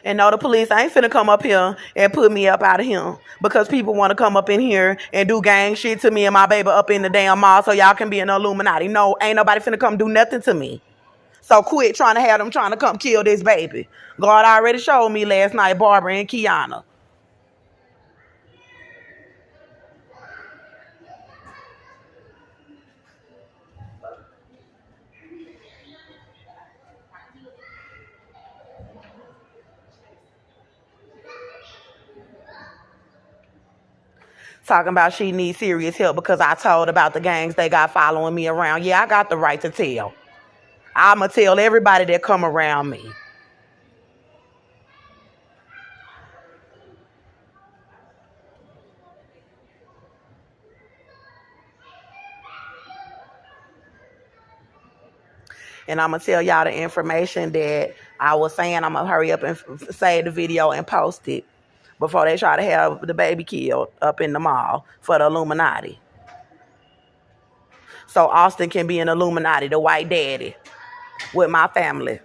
And no, the police ain't finna come up here and put me up out of here because people want to come up in here and do gang shit to me and my baby up in the damn mall so y'all can be in the Illuminati. No, ain't nobody finna come do nothing to me. So quit trying to have them trying to come kill this baby. God already showed me last night, Barbara and Keyanna. talking about she needs serious help because I told about the gangs they got following me around. Yeah, I got the right to tell. I'ma tell everybody that come around me. And I'm going to tell y'all the information that I was saying. I'm going to hurry up and save the video and post it before they try to have the baby killed up in the mall for the Illuminati. So Austin can be an Illuminati, the white daddy, with my family.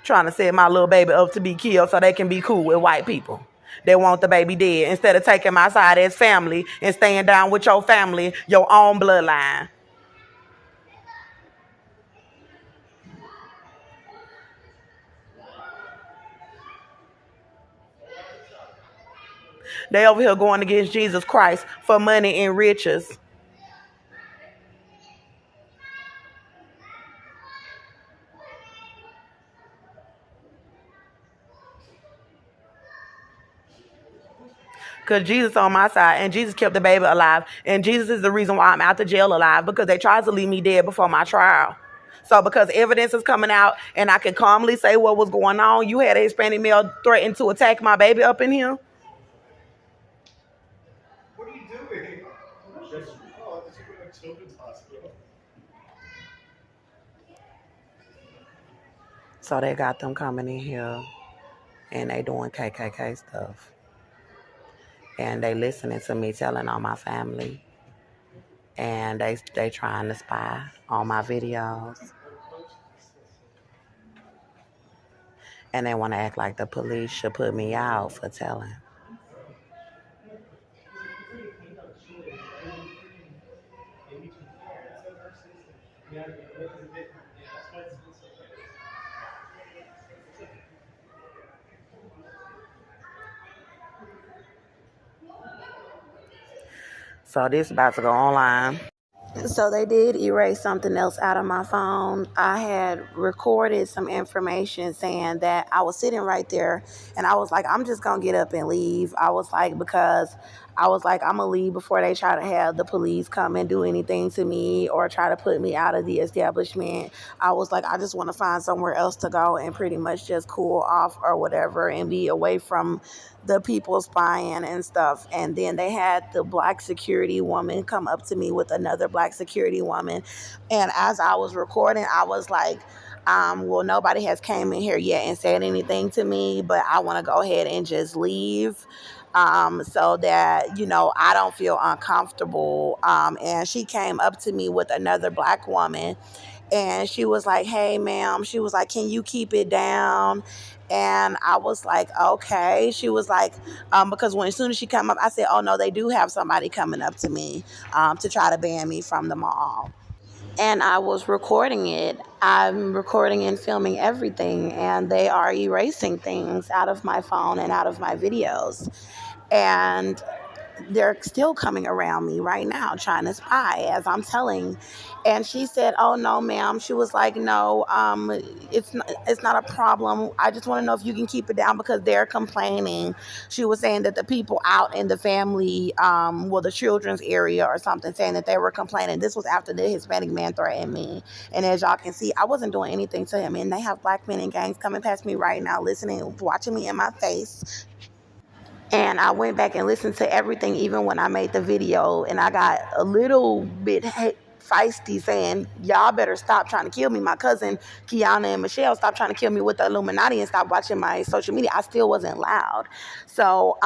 Trying to set my little baby up to be killed so they can be cool with white people. They want the baby dead instead of taking my side as family and staying down with your family, your own bloodline. They over here going against Jesus Christ for money and riches. Because Jesus on my side, and Jesus kept the baby alive, and Jesus is the reason why I'm out the jail alive, because they tried to leave me dead before my trial. So because evidence is coming out and I can calmly say what was going on, you had a Hispanic male threaten to attack my baby up in here. What are you doing? Oh, this is a children's hospital. So they got them coming in here and they doing KKK stuff. And they listening to me telling on my family. And they trying to spy on my videos. And they want to act like the police should put me out for telling. So this about to go online. So they did erase something else out of my phone. I had recorded some information saying that I was sitting right there and I was like, I'm just going to get up and leave. I was like, because I was like, I'm going to leave before they try to have the police come and do anything to me or try to put me out of the establishment. I was like, I just want to find somewhere else to go and pretty much just cool off or whatever and be away from the people spying and stuff. And then they had the black security woman come up to me with another black security woman. And as I was recording, I was like, well, nobody has came in here yet and said anything to me, but I want to go ahead and just leave. So that, I don't feel uncomfortable. And she came up to me with another black woman and she was like, hey, ma'am, she was like, can you keep it down? And I was like, okay. She was like, because as soon as she came up, I said, oh, no, they do have somebody coming up to me to try to ban me from the mall. And I was recording it. I'm recording and filming everything, and they are erasing things out of my phone and out of my videos. And they're still coming around me right now trying to spy as I'm telling. And she said, oh, no, ma'am. She was like, no, it's not a problem. I just want to know if you can keep it down because they're complaining. She was saying that the people out in the family, the children's area or something, saying that they were complaining. This was after the Hispanic man threatened me. And as y'all can see, I wasn't doing anything to him. And they have black men in gangs coming past me right now, listening, watching me in my face. And I went back and listened to everything, even when I made the video. And I got a little bit feisty saying, y'all better stop trying to kill me. My cousin, Keyanna and Michelle, stopped trying to kill me with the Illuminati and stop watching my social media. I still wasn't loud. So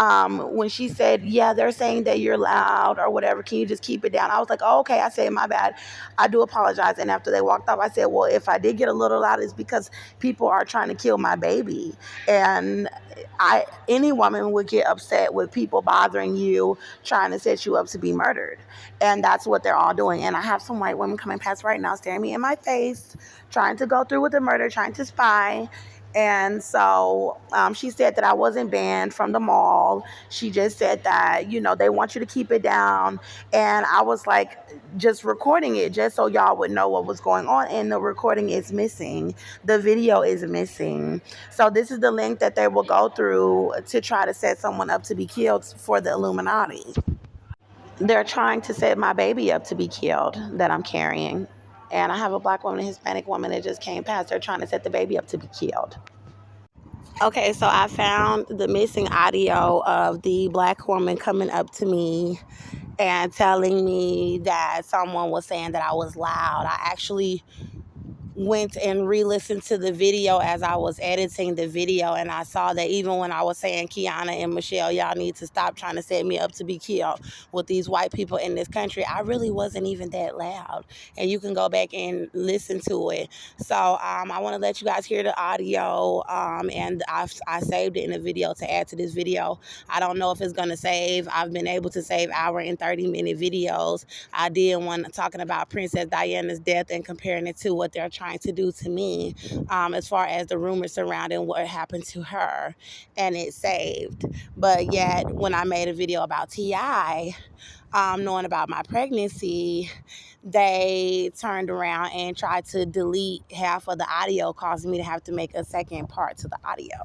when she said, yeah, they're saying that you're loud or whatever, can you just keep it down? I was like, oh, okay. I said, my bad. I do apologize. And after they walked off, I said, well, if I did get a little loud, it's because people are trying to kill my baby. And any woman would get upset with people bothering you, trying to set you up to be murdered. And that's what they're all doing. And I have some white women coming past right now, staring me in my face, trying to go through with the murder, trying to spy. And so she said that I wasn't banned from the mall. She just said that, they want you to keep it down. And I was like, just recording it just so y'all would know what was going on. And the recording is missing. The video is missing. So this is the link that they will go through to try to set someone up to be killed for the Illuminati. They're trying to set my baby up to be killed that I'm carrying. And I have a black woman and Hispanic woman that just came past. They're trying to set the baby up to be killed. Okay, so I found the missing audio of the black woman coming up to me and telling me that someone was saying that I was loud. I actually went and re-listened to the video as I was editing the video, and I saw that even when I was saying, Keyanna and Michelle, y'all need to stop trying to set me up to be killed with these white people in this country, I really wasn't even that loud. And you can go back and listen to it. So I want to let you guys hear the audio, and I saved it in a video to add to this video. I don't know if it's going to save. I've been able to save hour and 30-minute videos. I did one talking about Princess Diana's death and comparing it to what they're trying to do to me, as far as the rumors surrounding what happened to her, and it saved. But yet, when I made a video about T.I., knowing about my pregnancy, they turned around and tried to delete half of the audio, causing me to have to make a second part to the audio.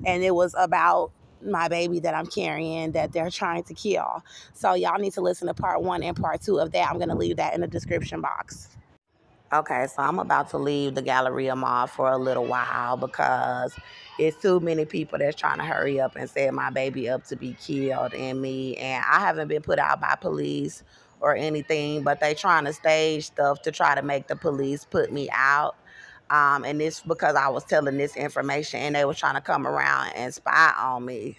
And it was about my baby that I'm carrying that they're trying to kill. So y'all need to listen to part 1 and part 2 of that. I'm going to leave that in the description box. Okay, so I'm about to leave the Galleria Mall for a little while because it's too many people that's trying to hurry up and set my baby up to be killed and me. And I haven't been put out by police or anything, but they trying to stage stuff to try to make the police put me out. And this because I was telling this information and they was trying to come around and spy on me.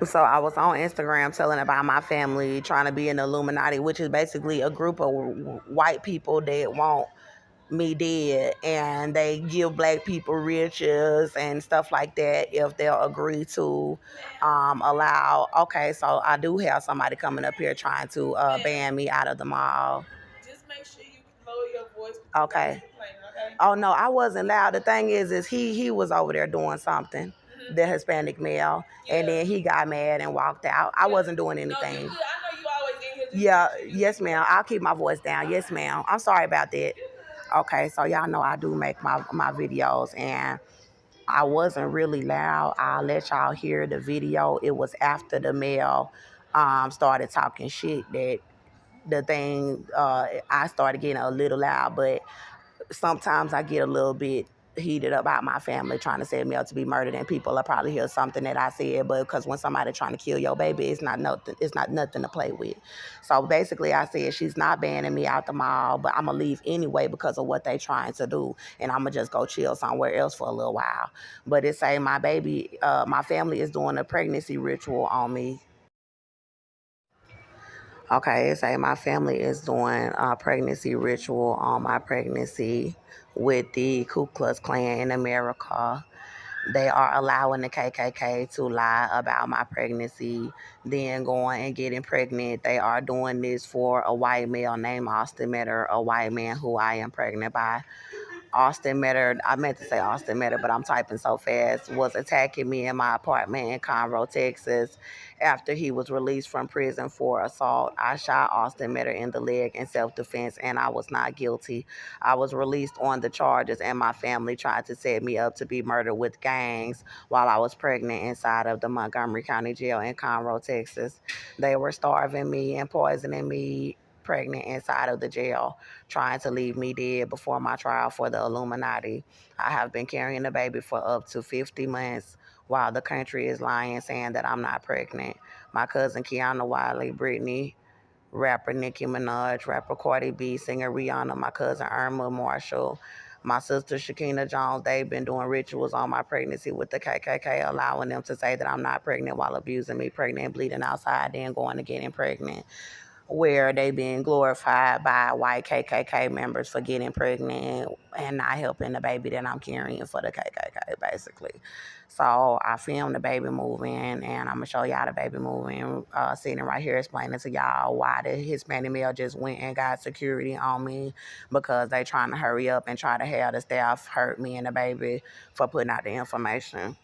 So I was on Instagram telling about my family trying to be in the Illuminati, which is basically a group of white people that want me dead, and they give black people riches and stuff like that if they'll agree to allow. Okay, so I do have somebody coming up here trying to ban me out of the mall. Just make sure you lower your voice. Okay. Oh no, I wasn't loud. The thing is he was over there doing something, the Hispanic male, and then he got mad and walked out. I wasn't doing anything. No, I know you always in here. Yeah, yes ma'am. I'll keep my voice down. Yes ma'am. I'm sorry about that. Okay, so y'all know I do make my videos, and I wasn't really loud. I'll let y'all hear the video. It was after the male started talking shit that the thing, I started getting a little loud, but sometimes I get a little bit heated about my family trying to set me up to be murdered, and people will probably hear something that I said, but because when somebody trying to kill your baby, it's not nothing to play with. So basically I said she's not banning me out the mall, but I'm gonna leave anyway because of what they trying to do, and I'm gonna just go chill somewhere else for a little while. But it say my baby, my family is doing a pregnancy ritual on me. Okay, it say my family is doing a pregnancy ritual on my pregnancy with the Ku Klux Klan in America. They are allowing the KKK to lie about my pregnancy, then going and getting pregnant. They are doing this for a white male named Austin Metter, a white man who I am pregnant by. Austin Metter, I meant to say Austin Metter, but I'm typing so fast, was attacking me in my apartment in Conroe, Texas, after he was released from prison for assault. I shot Austin Metter in the leg in self-defense, and I was not guilty. I was released on the charges, and my family tried to set me up to be murdered with gangs while I was pregnant inside of the Montgomery County Jail in Conroe, Texas. They were starving me and poisoning me pregnant inside of the jail, trying to leave me dead before my trial for the Illuminati. I have been carrying the baby for up to 50 months while the country is lying, saying that I'm not pregnant. My cousin Keyanna Wiley, Brittany, rapper Nicki Minaj, rapper Cardi B, singer Rihanna, my cousin Irma Marshall, my sister Shakina Jones, they've been doing rituals on my pregnancy with the KKK, allowing them to say that I'm not pregnant while abusing me, pregnant and bleeding outside, then going to getting pregnant. where they being glorified by white KKK members for getting pregnant and not helping the baby that I'm carrying for the KKK, basically. So I filmed the baby moving, and I'm going to show y'all the baby moving, sitting right here explaining to y'all why the Hispanic male just went and got security on me because they trying to hurry up and try to have the staff hurt me and the baby for putting out the information.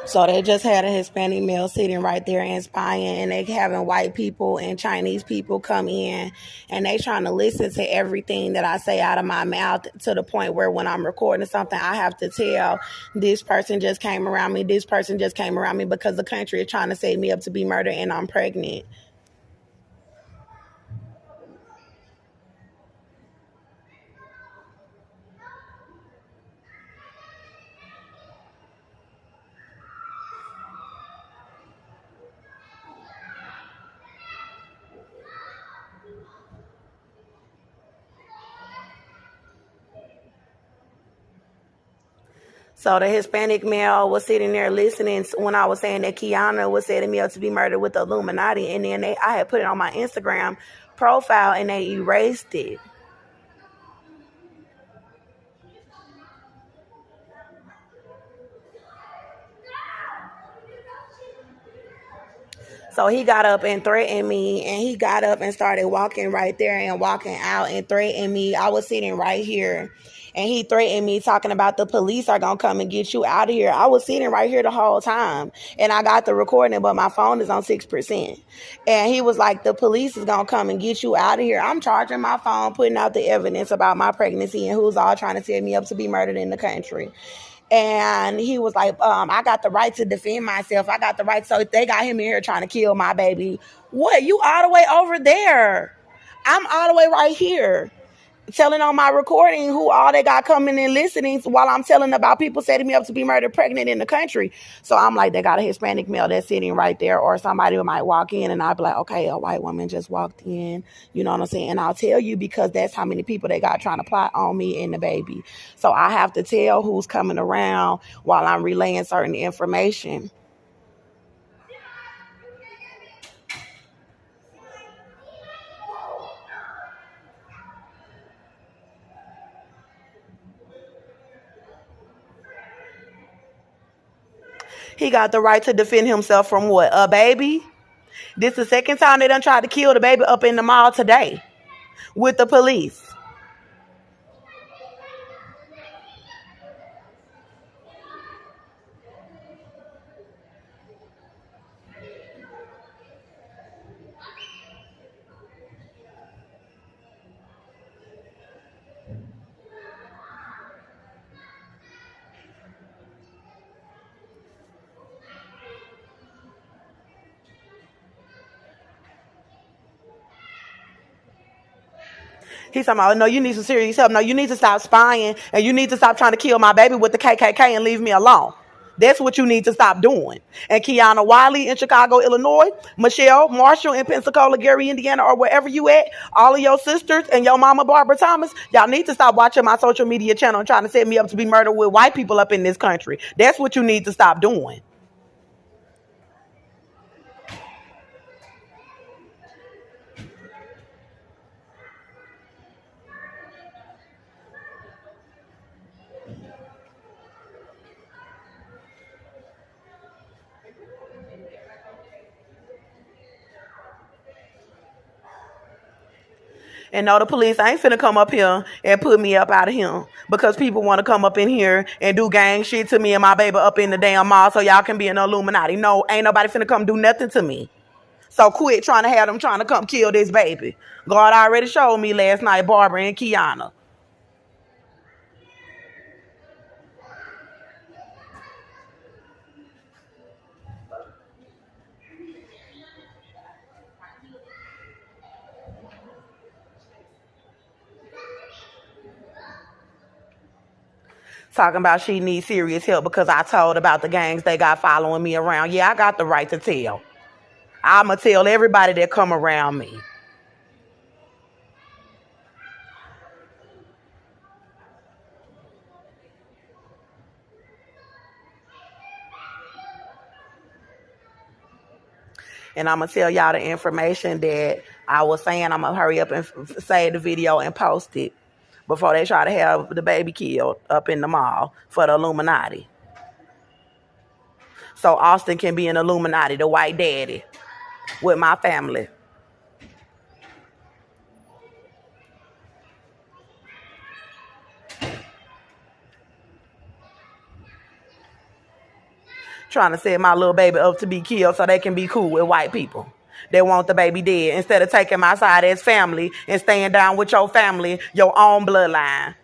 So they just had a Hispanic male sitting right there and spying, and they having white people and Chinese people come in, and they trying to listen to everything that I say out of my mouth to the point where when I'm recording something, I have to tell this person just came around me, this person just came around me because the country is trying to set me up to be murdered and I'm pregnant. So the Hispanic male was sitting there listening when I was saying that Keyanna was setting me up to be murdered with the Illuminati, and then I had put it on my Instagram profile and they erased it. So he got up and threatened me, and he got up and started walking right there and walking out and threatened me. I was sitting right here, and he threatened me talking about the police are going to come and get you out of here. I was sitting right here the whole time, and I got the recording, but my phone is on 6%. And he was like, the police is going to come and get you out of here. I'm charging my phone, putting out the evidence about my pregnancy and who's all trying to set me up to be murdered in the country. And he was like, I got the right to defend myself. I got the right. So if they got him in here trying to kill my baby, what? You all the way over there. I'm all the way right here. Telling on my recording who all they got coming and listening while I'm telling about people setting me up to be murdered pregnant in the country. So I'm like, they got a Hispanic male that's sitting right there, or somebody might walk in and I'd be like, okay, a white woman just walked in. You know what I'm saying? And I'll tell you because that's how many people they got trying to plot on me and the baby. So I have to tell who's coming around while I'm relaying certain information. He got the right to defend himself from what? A baby? This is the second time they done tried to kill the baby up in the mall today with the police. He's talking about, no, you need some serious help. No, you need to stop spying and you need to stop trying to kill my baby with the KKK and leave me alone. That's what you need to stop doing. And Keyanna Wiley in Chicago, Illinois, Michelle Marshall in Pensacola, Gary, Indiana, or wherever you at, all of your sisters and your mama, Barbara Thomas, y'all need to stop watching my social media channel and trying to set me up to be murdered with white people up in this country. That's what you need to stop doing. And no, the police ain't finna come up here and put me up out of here because people want to come up in here and do gang shit to me and my baby up in the damn mall so y'all can be an Illuminati. No, ain't nobody finna come do nothing to me. So quit trying to have them trying to come kill this baby. God already showed me last night, Barbara and Keyanna. Talking about she needs serious help because I told about the gangs they got following me around. Yeah, I got the right to tell. I'ma tell everybody that come around me. And I'm going to tell y'all the information that I was saying I'm going to hurry up and save the video and post it before they try to have the baby killed up in the mall for the Illuminati. So Austin can be an Illuminati, the white daddy, with my family. Trying to set my little baby up to be killed so they can be cool with white people. They want the baby dead instead of taking my side as family and staying down with your family, your own bloodline.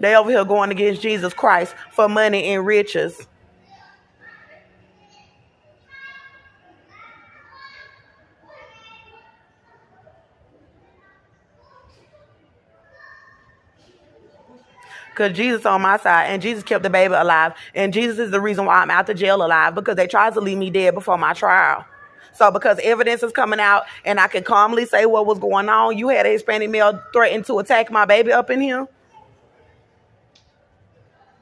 They over here going against Jesus Christ for money and riches. Because Jesus on my side, and Jesus kept the baby alive, and Jesus is the reason why I'm out the jail alive, because they tried to leave me dead before my trial. So because evidence is coming out and I can calmly say what was going on, you had a Hispanic male threaten to attack my baby up in here?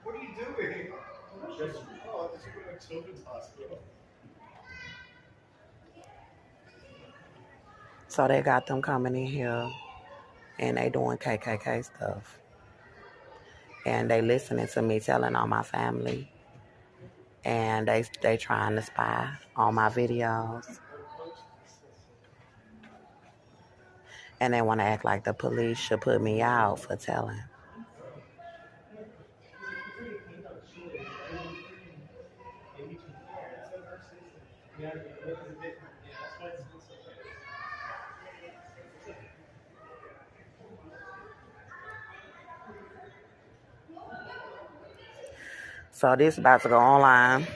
What are you doing? Oh, this is a children's hospital. So they got them coming in here and they doing KKK stuff. And they listening to me telling on my family. And they trying to spy on my videos. And they want to act like the police should put me out for telling. So this is about to go online.